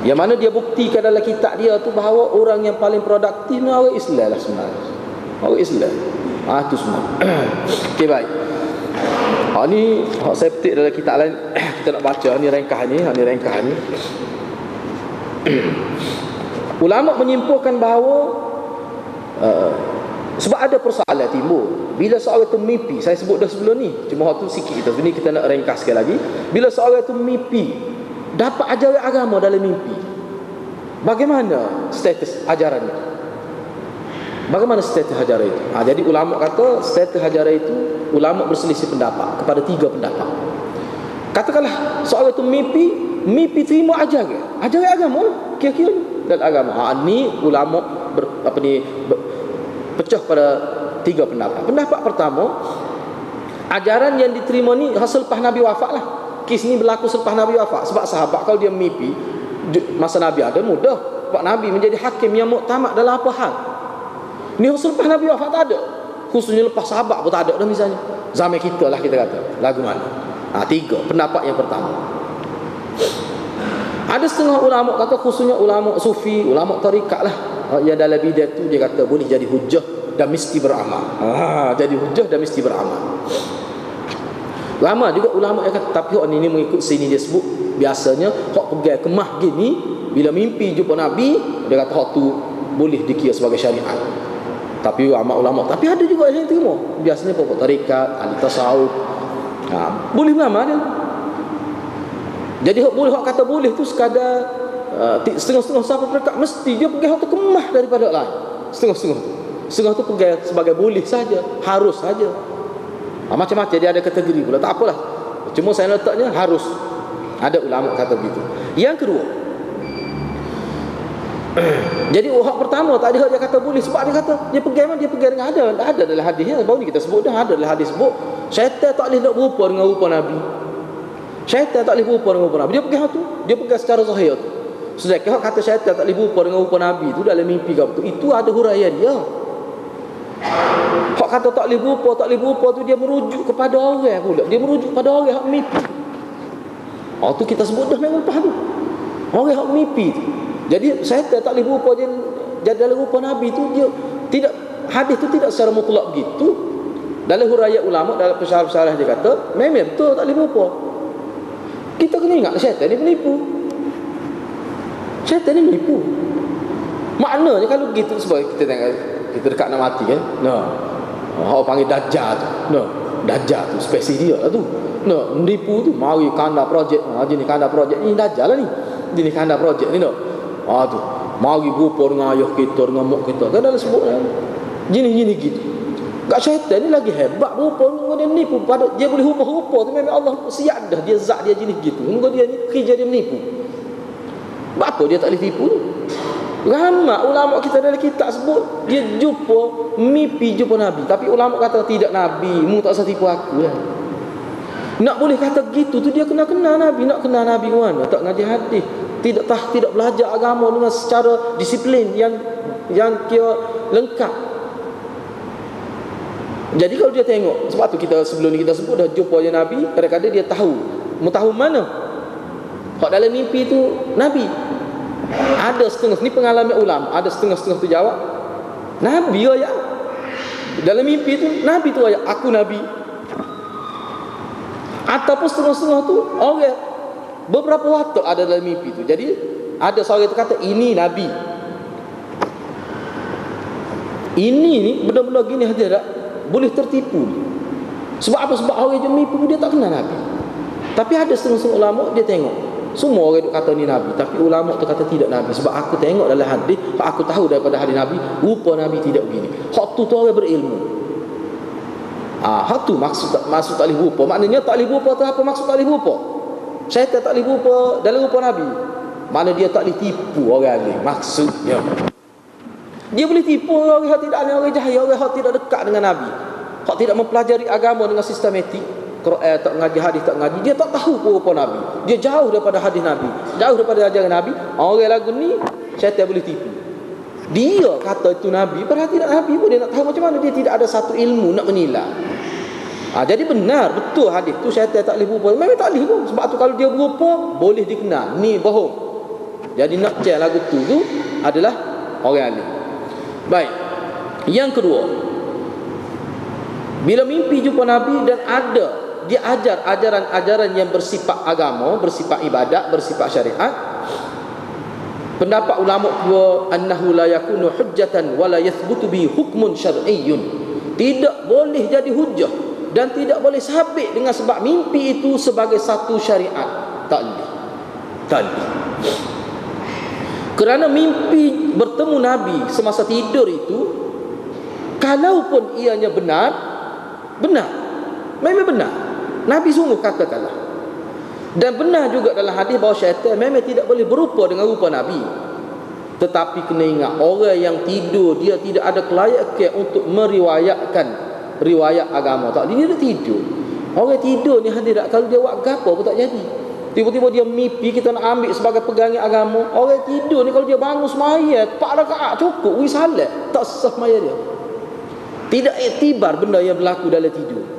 Yang mana dia buktikan dalam kitab dia tu bahawa orang yang paling produktif ni orang Islam lah sebenarnya. Orang Islam. Itu sebenarnya. Okey, baik. Ni saya petik dalam kitab lain. Kita nak baca ni ringkas ni, ulama menyimpulkan bahawa sebab ada persoalan timbul bila seorang itu mimpi. Saya sebut dah sebelum ni, cuma waktu sikit kita. Ini kita nak ringkas sekali lagi. Bila seorang itu mimpi dapat ajaran agama dalam mimpi, bagaimana status ajaran itu? Bagaimana status ajaran itu? Jadi ulama kata status ajaran itu, ulama berselisih pendapat kepada 3 pendapat. Katakanlah seorang itu mimpi terima ajaran agama, kira-kira dan agama. Ni ulama pecah pada 3 pendapat. Pendapat pertama, ajaran yang diterima ni hasil lepas Nabi wafat lah. Kes ni berlaku selepas Nabi wafat. Sebab sahabat kalau dia mimpi masa Nabi ada, mudah Pak Nabi menjadi hakim yang muktamad dalam apa hal. Ni selepas Nabi wafat tak ada. Khususnya lepas sahabat pun tak ada dah misalnya. Zaman kita lah kita kata. Lagu mana? 3 pendapat yang pertama. Ada setengah ulama kata, khususnya ulama sufi, ulama tarikat lah, yang dalam bidang tu dia kata boleh jadi hujah dan mesti beramal. Jadi hujah dan mesti beramal. Lama juga ulama yang kata, tapi hak ni mengikut sini dia sebut biasanya hak pegang kemah gini bila mimpi jumpa Nabi, dia kata hak tu boleh dikira sebagai syariat. Tapi ulama tapi ada juga yang terima. Biasanya pokok tarikat, ahli tasawuf, boleh beramal dia. Jadi hak boleh, hak kata boleh tu sekadar setengah-setengah sahabat mereka mesti dia pegang hak tu kemah daripada lain. Setengah tu pegang sebagai boleh saja, harus saja. Macam-macam dia ada kategori pula. Tak apalah, cuma saya letaknya harus. Ada ulama kata begitu. Yang kedua, jadi hak pertama tak ada hak dia kata boleh. Sebab dia kata dia pegang dengan ada dalam hadisnya. Baru ni kita sebut dah, ada dalam hadis sebut syaitan tak boleh nak berupa dengan rupa Nabi. Syaitan tak boleh berupa dengan rupa Nabi. Dia pegang tu, dia pegang secara zahir tu. Sedangkan hak kata syaitan tak boleh berupa dengan rupa Nabi tu dalam mimpi kau tu, itu ada huraian dia. Hak kata tak boleh berupa tu dia merujuk kepada orang pula. Dia merujuk pada orang hak mimpi. Tu kita sebut dah memang lepas tu. Orang hak mimpi tu. Jadi syaitan tak boleh berupa dia dalam rupa Nabi tu, dia tidak, hadis tu tidak secara mutlak begitu. Dalam huraian ulama, dalam pesyarah-pesyarah dia kata memang betul tak boleh berupa. Kita kena ingat syaitan ni penipu. Syaitan ni menipu. Maknanya kalau gitu sebab kita tengok kita dekat nak mati kan. Orang panggil dajjal tu. Dajjal tu spesies dia lah tu. Menipu tu mari kanda projek. Jenis kanda projek ni dajjal lah ni. Jenis kanda projek ni tu. Mari berupa dengan ayah kita, dengan mak kita. Kan dah sebut kan. Jenis-jenis gitu. Gak syaitan ni lagi hebat berupa dengan dia menipu. Dia boleh rupa-rupa tu memang Allah siap dah. Dia zat dia jenis gitu. Muka dia ni kerja dia menipu. Apa dia tak boleh tipu tu? Ramai ulama kita dalam kitab sebut dia jumpa mimpi jumpa Nabi, tapi ulama kata tidak Nabi, mu tak usah tipu aku lah. Nak boleh kata gitu tu dia kena kenal Nabi, nak kenal Nabi mana? Tak ngaji hadis, tidak belajar agama dengan secara disiplin yang kira lengkap. Jadi kalau dia tengok, sebab tu kita sebelum ni kita sebut dah jumpa je Nabi, kadang-kadang dia tahu, mu tahu mana? Hak dalam mimpi tu Nabi. Ada setengah, ni pengalaman ulama, ada setengah-setengah tu jawab Nabi ayat. Dalam mimpi tu Nabi tu ayat, aku Nabi. Ataupun setengah-setengah tu orang beberapa waktu ada dalam mimpi tu. Jadi ada seorang tu kata ini Nabi. Ini ni benda-benda gini hadirat boleh tertipu. Sebab apa? Sebab orang je mimpi dia tak kenal Nabi. Tapi ada setengah-setengah ulama dia tengok semua orang kata ni Nabi, tapi ulama tu kata tidak Nabi. Sebab aku tengok dalam hadis, aku tahu daripada hadis Nabi, rupa Nabi tidak begini. Hak tu orang berilmu. Hak tu maksud tak boleh rupa. Maknanya tak boleh rupa tu apa maksud tak boleh rupa? Syaitan tak boleh rupa dalam rupa Nabi. Mana dia tak boleh tipu orang ni. Maksudnya dia boleh tipu orang yang tidak ada, orang jahil, orang yang tidak dekat dengan Nabi, hak tidak mempelajari agama dengan sistematik. Quran tak ngaji, hadis tak ngaji, dia tak tahu rupa Nabi, dia jauh daripada hadis Nabi, jauh daripada ajaran Nabi. Orang lagu ni syaitan boleh tipu. Dia kata itu Nabi, padahal tidak Nabi pun dia nak tahu macam mana. Dia tidak ada satu ilmu nak menilai. Jadi benar betul hadis tu syaitan tak boleh berupa. Memang tak boleh pun. Sebab tu kalau dia berupa boleh dikenal ni bohong. Jadi nak cek lagu tu adalah orang alim. Baik. Yang kedua, bila mimpi jumpa Nabi dan ada dia ajar ajaran-ajaran yang bersifat agama, bersifat ibadat, bersifat syariat. Pendapat ulama kedua, annahu la yakunu hujjatan wa la yathbutu bi hukmun syar'iyyun. Tidak boleh jadi hujjah dan tidak boleh sabit dengan sebab mimpi itu sebagai satu syariat. Tak boleh. Kerana mimpi bertemu Nabi semasa tidur itu, kalaupun ianya benar, memang benar. Nabi sungguh katakanlah. Dan benar juga dalam hadis bahawa syaitan memang tidak boleh berupa dengan rupa Nabi. Tetapi kena ingat, orang yang tidur dia tidak ada kelayakan untuk meriwayatkan riwayat agama. Tak, dia tidur. Orang tidur ni hadirat, kalau dia buat gapo pun tak jadi. Tiba-tiba dia mimpi kita nak ambil sebagai pegangan agama. Orang tidur ni kalau dia bangun semaya 4 rakaat cukup, salat, tak sah semaya dia. Tidak iktibar benda yang berlaku dalam tidur.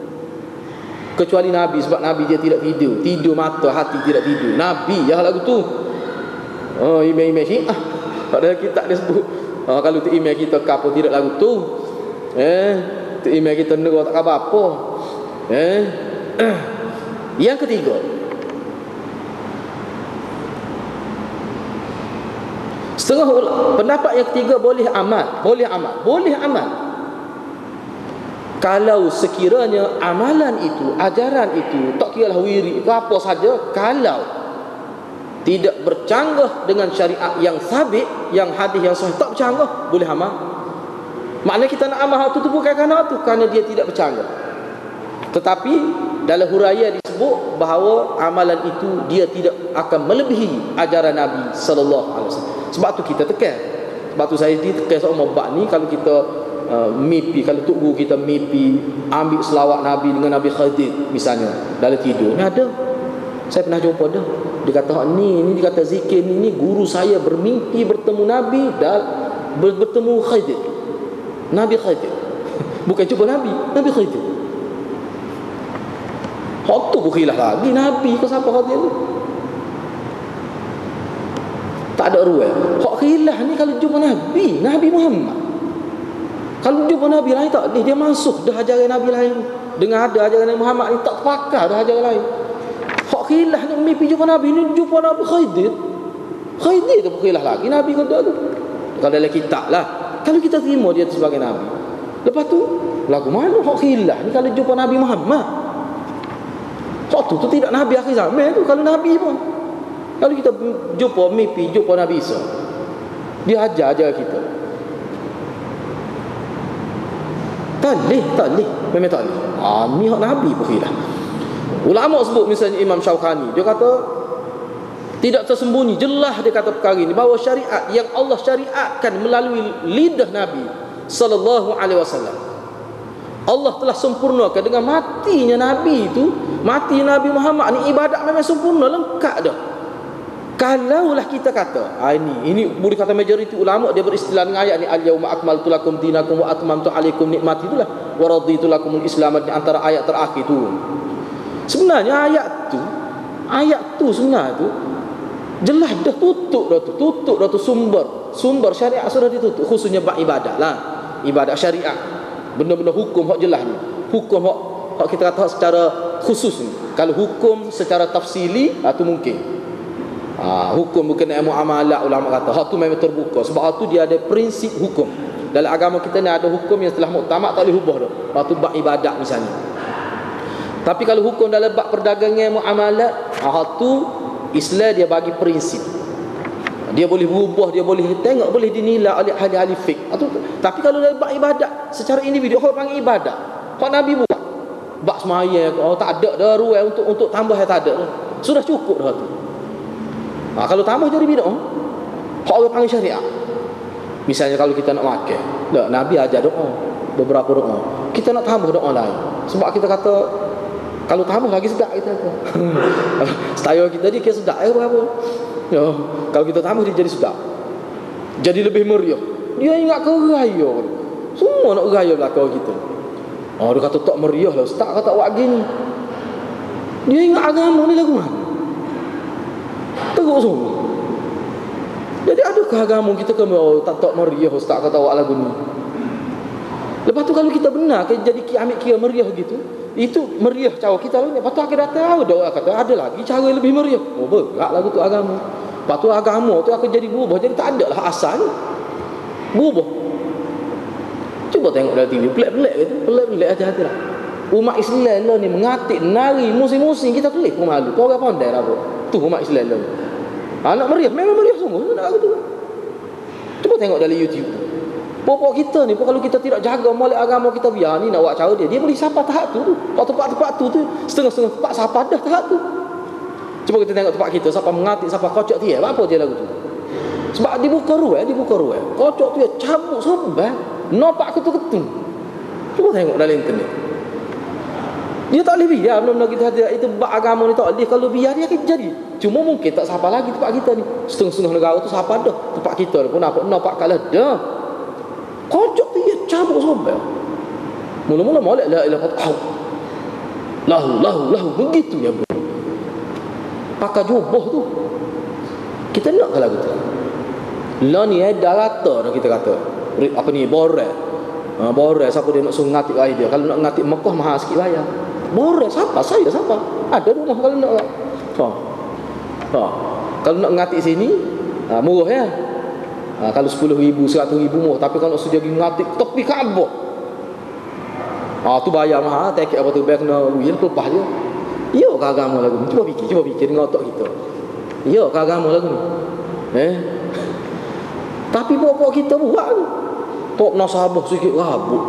Kecuali Nabi, sebab Nabi dia tidak tidur. Tidur mata, hati tidak tidur. Nabi ya lagu tu. Imam Syiah. Padahal kita dia sebut. Kalau tu imam kita kapur tidak lagu tu. Tu imam kita negara tak khabar apa. Yang ketiga, setengah pendapat yang ketiga boleh amal. Kalau sekiranya amalan itu, ajaran itu, tak kiralah wirid itu apa saja, kalau tidak bercanggah dengan syariat yang sabit, yang hadis yang sahih, tak bercanggah, boleh amal. Maknanya kita nak amal itu bukan kerana dia tidak bercanggah. Tetapi dalam huraian disebut bahawa amalan itu dia tidak akan melebihi ajaran Nabi sallallahu alaihi wasallam. Sebab tu kita tekan. Sebab tu saya tekan sama bab ni, kalau kita mimpi, kalau tok guru kita mimpi ambil selawat Nabi dengan Nabi Khadir misalnya dalam tidur, ni ada. Saya pernah jumpa dah. Dia kata ni dia kata zikir ni guru saya bermimpi bertemu Nabi dan bertemu Khadir. Nabi Khadir. Bukan jumpa Nabi Khadir. Hak tu berkhilaf lagi, Nabi ke siapa Khadir tu? Tak ada ruang. Hak khilaf ni kalau jumpa Nabi Muhammad. Kalau jumpa Nabi lain tak, dia masuk dah ajaran Nabi lain. Dengan ada ajaran Nabi Muhammad ni tak terpakai dah ajaran lain. Hak khilaf ni mimpi jumpa Nabi ni, jumpa Nabi Khadir. Khadir tu berkhilaf lagi, Nabi kata tu. Kalau dalam kitab lah. Kalau kita terima dia sebagai Nabi, lepas tu lagu mana hak khilaf ni kalau jumpa Nabi Muhammad? Hak tu tidak Nabi akhir zaman tu. Kalau Nabi pun, kalau kita jumpa mimpi jumpa Nabi Isa, dia ajar kita. Tak boleh. Memang tak boleh. Ni hak Nabi pun khilaf. Ulama sebut misalnya Imam Syaukhani, dia kata tidak tersembunyi, jelas dia kata perkara ini, bahawa syariat yang Allah syariatkan melalui lidah Nabi sallallahu alaihi wasallam, Allah telah sempurnakan dengan matinya Nabi itu. Mati Nabi Muhammad ni ibadat memang sempurna, lengkap dah. Kalaulah kita kata ini boleh kata majoriti ulama dia beristilah dengan ayat ni, al-yauma akmaltu lakum dinakum wa atmamtu alaikum nikmati, itulah wa raditu lakumul islam, di antara ayat terakhir tu. Sebenarnya ayat tu sebenarnya tu jelas dah tutup dah tu sumber syariat sudah ditutup, khususnya bab ibadat lah, ibadat syariat, benda-benda hukum hak jelas ni, hukum hak kita kata secara khusus ni. Kalau hukum secara tafsili tu mungkin hukum bukan muamalah, ulama kata hak tu memang terbuka, sebab hak tu dia ada prinsip hukum. Dalam agama kita ni ada hukum yang setelah muktamad tak boleh ubah dah. Hak tu bab ibadat misalnya. Tapi kalau hukum dalam bab perdagangan, muamalat, hak tu Islam dia bagi prinsip. Dia boleh berubah, dia boleh tengok, boleh dinilai oleh ahli-ahli fiqh. Tapi kalau dalam bab ibadat secara individu, orang panggil ibadat, hak Nabi buat bab semaya, tak ada dah ruang untuk tambah, tak ada dah. Sudah cukup dah tu. Kalau tambah jadi bid'ah, hak orang panggil syariat. Misalnya kalau kita nak makan, Nabi ajar doa, beberapa doa. Kita nak tambah doa lain, sebab kita kata kalau tambah lagi sedap kita kata. Style kita ni kira sedap berapa. Kalau kita tambah dia jadi sedap, jadi lebih meriah. Dia ingat ke raya, semua nak raya belakang kita. Dia kata tak meriah lah ustaz, kata awak gini. Dia ingat agama ni lagu mana? Teruk semua. Jadi adakah agama kita tak meriah ustaz, kata awak lagu ni. Lepas tu kalau kita benar jadi ambil kira meriah gitu, itu meriah cara kita lah. Lepas tu akan datang dia kata ada lagi cara lebih meriah. Berat lagu tu agama. Lepas tu agama tu akan jadi berubah, jadi tak ada lah asal berubah. Cuba tengok dalam TV, pelik-pelik gitu, pelik-pelik hati-hati lah. Umat Islam lah ni mengatik, nari, musim-musim, kita tulis pun malu. Kau orang pandai lah apa. Tu umat Islam lah ni. Anak meriah, memang meriah sungguh nak lagu tu. Cuba tengok dalam YouTube tu. Pokok kita ni, kalau kita tidak jaga molek agama kita, biar ni nak buat cara dia boleh sapa tahap tu. Waktu tempat tu setengah-setengah tempat sapa dah tahap tu. Cuba kita tengok tempat kita, siapa mengatik, siapa kocok dia, apa dia lagu tu. Sebab dibuka ruang, kocok tu dia cabut sebab nampak ketu-ketu. Cuba tengok dalam internet. Dia tak boleh biar benda-benda kita ada itu bab agama ni, tak boleh. Kalau biar dia akan jadi. Cuma mungkin tak sapa lagi tempat kita ni. Setengah-setengah negara tu sapa dah. Tempat kita pun nampak kalah dah. Kocok dia cabut sobek. Mula-mula molek la ilaha illallah. Lahu begitu ya bro. Pakai jubah tu. Kita nak kalau gitu. La ni dah rata dah kita kata. Apa ni borel. Borel siapa dia nak suruh ngatik air dia. Kalau nak ngatik Mekah mahal sikit bayar. Borel siapa? Saya siapa? Ada rumah kalau nak. Kalau nak ngatik sini murah ya. Kalau 10,000, 100,000 murah. Tapi kalau nak suruh pergi ngatik tepi Kaabah, tu bayar mahal. Tiket apa tu bayar kena rugi, lepas dia. Ya ke agama lagu ni? Cuba fikir dengan otak kita. Ya ke agama lagu ni? Tapi pokok kita buat tu. Tok nasabah sikit rabuk.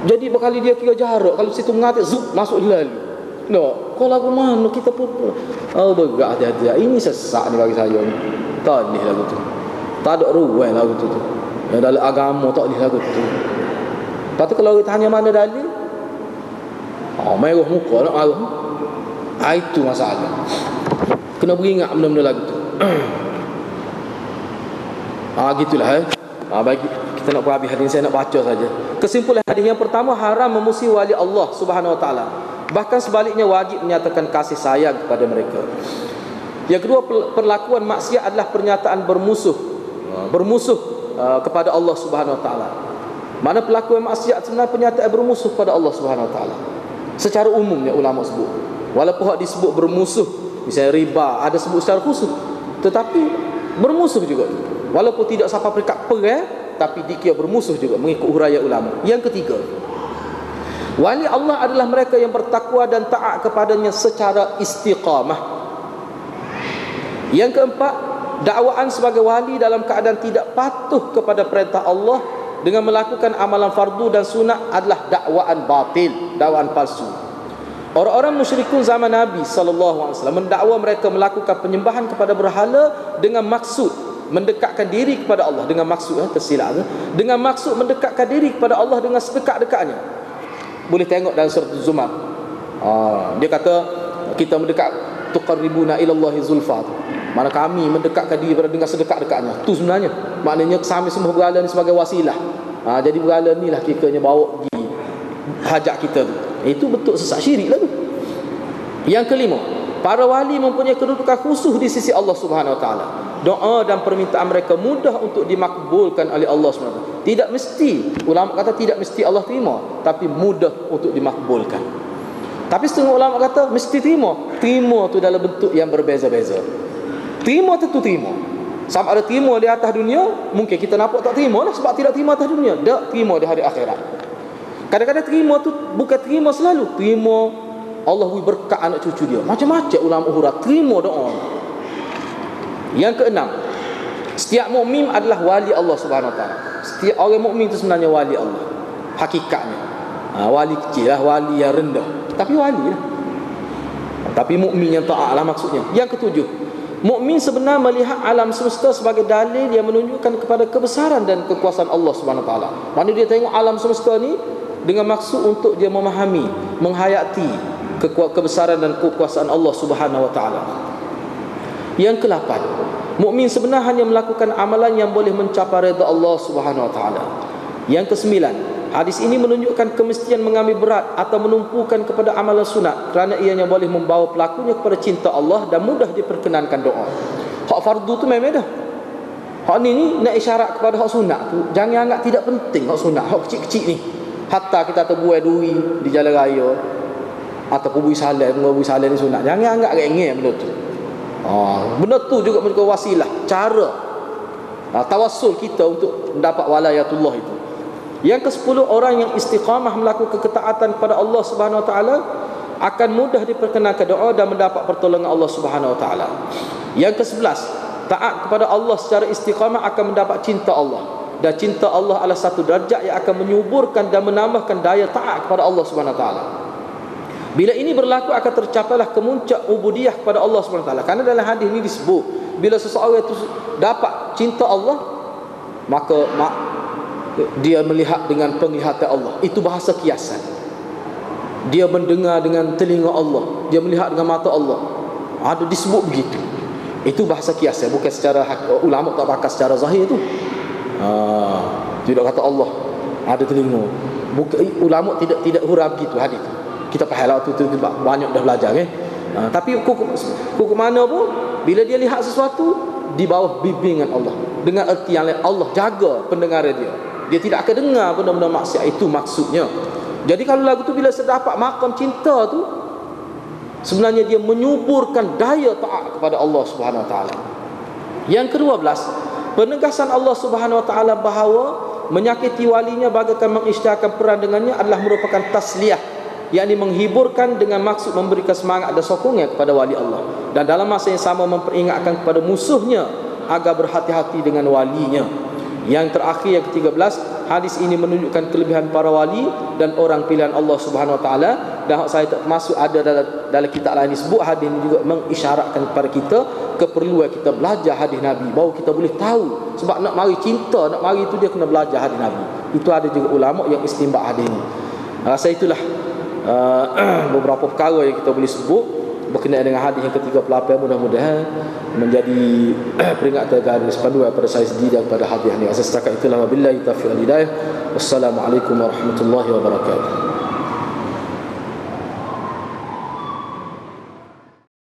Jadi berkali dia kira jarak. Kalau situ mengatik zup masuk hilal. No, kalau lagu mana kita pun bergerak hati-hati. Ini sesak ni bagi saya ni. Tak boleh lagu tu. Tak ada ruang lagu tu. Dalam agama tak boleh lagu tu. Lepas tu kalau kita tanya mana dalil, merah muka nak marah. Itu masalah. Kena beringat benda-benda lagu tu. Gitulah bagi kita nak berhabis hadis, saya nak baca saja. Kesimpulan hadis yang pertama, haram memusuhi wali Allah Subhanahu wa taala. Bahkan sebaliknya wajib menyatakan kasih sayang kepada mereka. Yang kedua, perlakuan maksiat adalah pernyataan bermusuh kepada Allah Subhanahu wa taala. Mana perlakuan maksiat sebenarnya pernyataan bermusuh kepada Allah Subhanahu wa taala. Secara umumnya ulama sebut. Walaupun hak disebut bermusuh, misalnya riba ada sebut secara khusus, tetapi bermusuh juga. walaupun tidak sampai peringkat perang, tapi dikira bermusuh juga mengikut huraian ulama. Yang ketiga, wali Allah adalah mereka yang bertakwa dan taat kepadanya secara istiqamah. Yang keempat, dakwaan sebagai wali dalam keadaan tidak patuh kepada perintah Allah dengan melakukan amalan fardu dan sunat adalah dakwaan batil, dakwaan palsu. Orang-orang musyrikun zaman Nabi SAW mendakwa mereka melakukan penyembahan kepada berhala dengan maksud mendekatkan diri kepada Allah, dengan maksud tersilap, dengan maksud mendekatkan diri kepada Allah dengan sedekat-dekatnya. Boleh tengok dalam surah Az-Zumar. Dia kata kita mendekat, tuqarribuna ilallahi zulfa, mana kami mendekatkan diri dengan sedekat-dekatnya. Tu sebenarnya maknanya kami semua berhala ni sebagai wasilah. Jadi berhala ni lah kiranya bawa pergi hajat kita tu. Itu betul sesat syirik lah tu. Yang kelima, para wali mempunyai kedudukan khusus di sisi Allah Subhanahu Wa Taala. Doa dan permintaan mereka mudah untuk dimakbulkan oleh Allah SWT. Tidak mesti, ulama kata tidak mesti Allah terima, tapi mudah untuk dimakbulkan. Tapi setengah ulama kata mesti terima. Terima tu dalam bentuk yang berbeza-beza. Terima tentu terima. Sama ada terima di atas dunia, mungkin kita nampak tak terima lah sebab tidak terima atas dunia. Tak terima di hari akhirat. Kadang-kadang terima tu bukan terima selalu. Terima Allah beri berkat anak cucu dia. Macam-macam ulama huraf terima doa. Yang keenam, setiap mukmin adalah wali Allah Subhanahu Wa Taala. Setiap orang mukmin itu sebenarnya wali Allah. Hakikatnya. Wali kecil lah, wali yang rendah, tapi wali lah. Tapi mukmin yang taat lah maksudnya. Yang ketujuh, mukmin sebenar melihat alam semesta sebagai dalil yang menunjukkan kepada kebesaran dan kekuasaan Allah Subhanahu Wa Taala. Mana dia tengok alam semesta ni dengan maksud untuk dia memahami, menghayati kebesaran dan kekuasaan Allah Subhanahu Wa Taala. Yang ke-8, mukmin sebenar hanya melakukan amalan yang boleh mencapai redha Allah Subhanahu Wa Taala. Yang ke-9, hadis ini menunjukkan kemestian mengambil berat atau menumpukan kepada amalan sunat kerana ianya boleh membawa pelakunya kepada cinta Allah dan mudah diperkenankan doa. Hak fardu tu memang dah. Hak ni nak isyarat kepada hak sunat tu. Jangan anggap tidak penting hak sunat, hak kecil-kecil ni. Hatta kita terbuai duri di jalan raya ataupun buih salat ni sunat. Jangan anggap remeh benda tu. Benda tu juga merupakan wasilah, cara tawassul kita untuk mendapat walayatullah itu. Yang ke-10, orang yang istiqamah melakukan ketaatan kepada Allah Subhanahu Wa Taala akan mudah diperkenankan doa dan mendapat pertolongan Allah Subhanahu Wa Taala. Yang ke-11, taat kepada Allah secara istiqamah akan mendapat cinta Allah, dan cinta Allah adalah satu darjat yang akan menyuburkan dan menambahkan daya taat kepada Allah Subhanahu Wa Taala. Bila ini berlaku akan tercapailah kemuncak ubudiyah kepada Allah Subhanahu Wa Taala. Karena dalam hadis ini disebut bila seseorang itu dapat cinta Allah, maka dia melihat dengan penglihatan Allah. Itu bahasa kiasan. Dia mendengar dengan telinga Allah, dia melihat dengan mata Allah. Ada disebut begitu. Itu bahasa kiasan, bukan secara ulama tak pakai secara zahir tu. Tidak kata Allah ada telinga. Ulama tidak huraf gitu hadis tu. Kita faham waktu tu banyak dah belajar tapi hukum mana pun bila dia lihat sesuatu di bawah bimbingan Allah, dengan erti yang lain, Allah jaga pendengaran dia. Dia tidak akan dengar benda-benda maksiat. Itu maksudnya. Jadi kalau lagu tu bila sedapat makam cinta tu, sebenarnya dia menyuburkan daya taat kepada Allah Subhanahu Wa Taala. Yang ke-12, penegasan Allah Subhanahu Wa Taala bahawa menyakiti walinya bagaikan mengisytiharkan peran dengannya adalah merupakan tasliyah, yakni menghiburkan dengan maksud memberikan semangat dan sokongan kepada wali Allah, dan dalam masa yang sama memperingatkan kepada musuhnya agar berhati-hati dengan walinya. Yang terakhir, yang ke-13, hadis ini menunjukkan kelebihan para wali dan orang pilihan Allah Subhanahu Wa Taala. Dan saya tak masuk ada dalam kitab lain disebut, hadis ini juga mengisyaratkan kepada kita keperluan kita belajar hadis Nabi, baru kita boleh tahu. Sebab nak mari cinta, nak mari itu dia kena belajar hadis Nabi. Itu ada juga ulama yang istinbat hadis ini. Rasa itulah beberapa perkara yang kita boleh sebut berkenaan dengan hadis yang ke-38. Mudah-mudahan menjadi peringatan garis panduan pada saya sendiri dan pada hadis ini. Setakat itulah, wabillahi taufiq wal hidayah. Wassalamualaikum warahmatullahi wabarakatuh.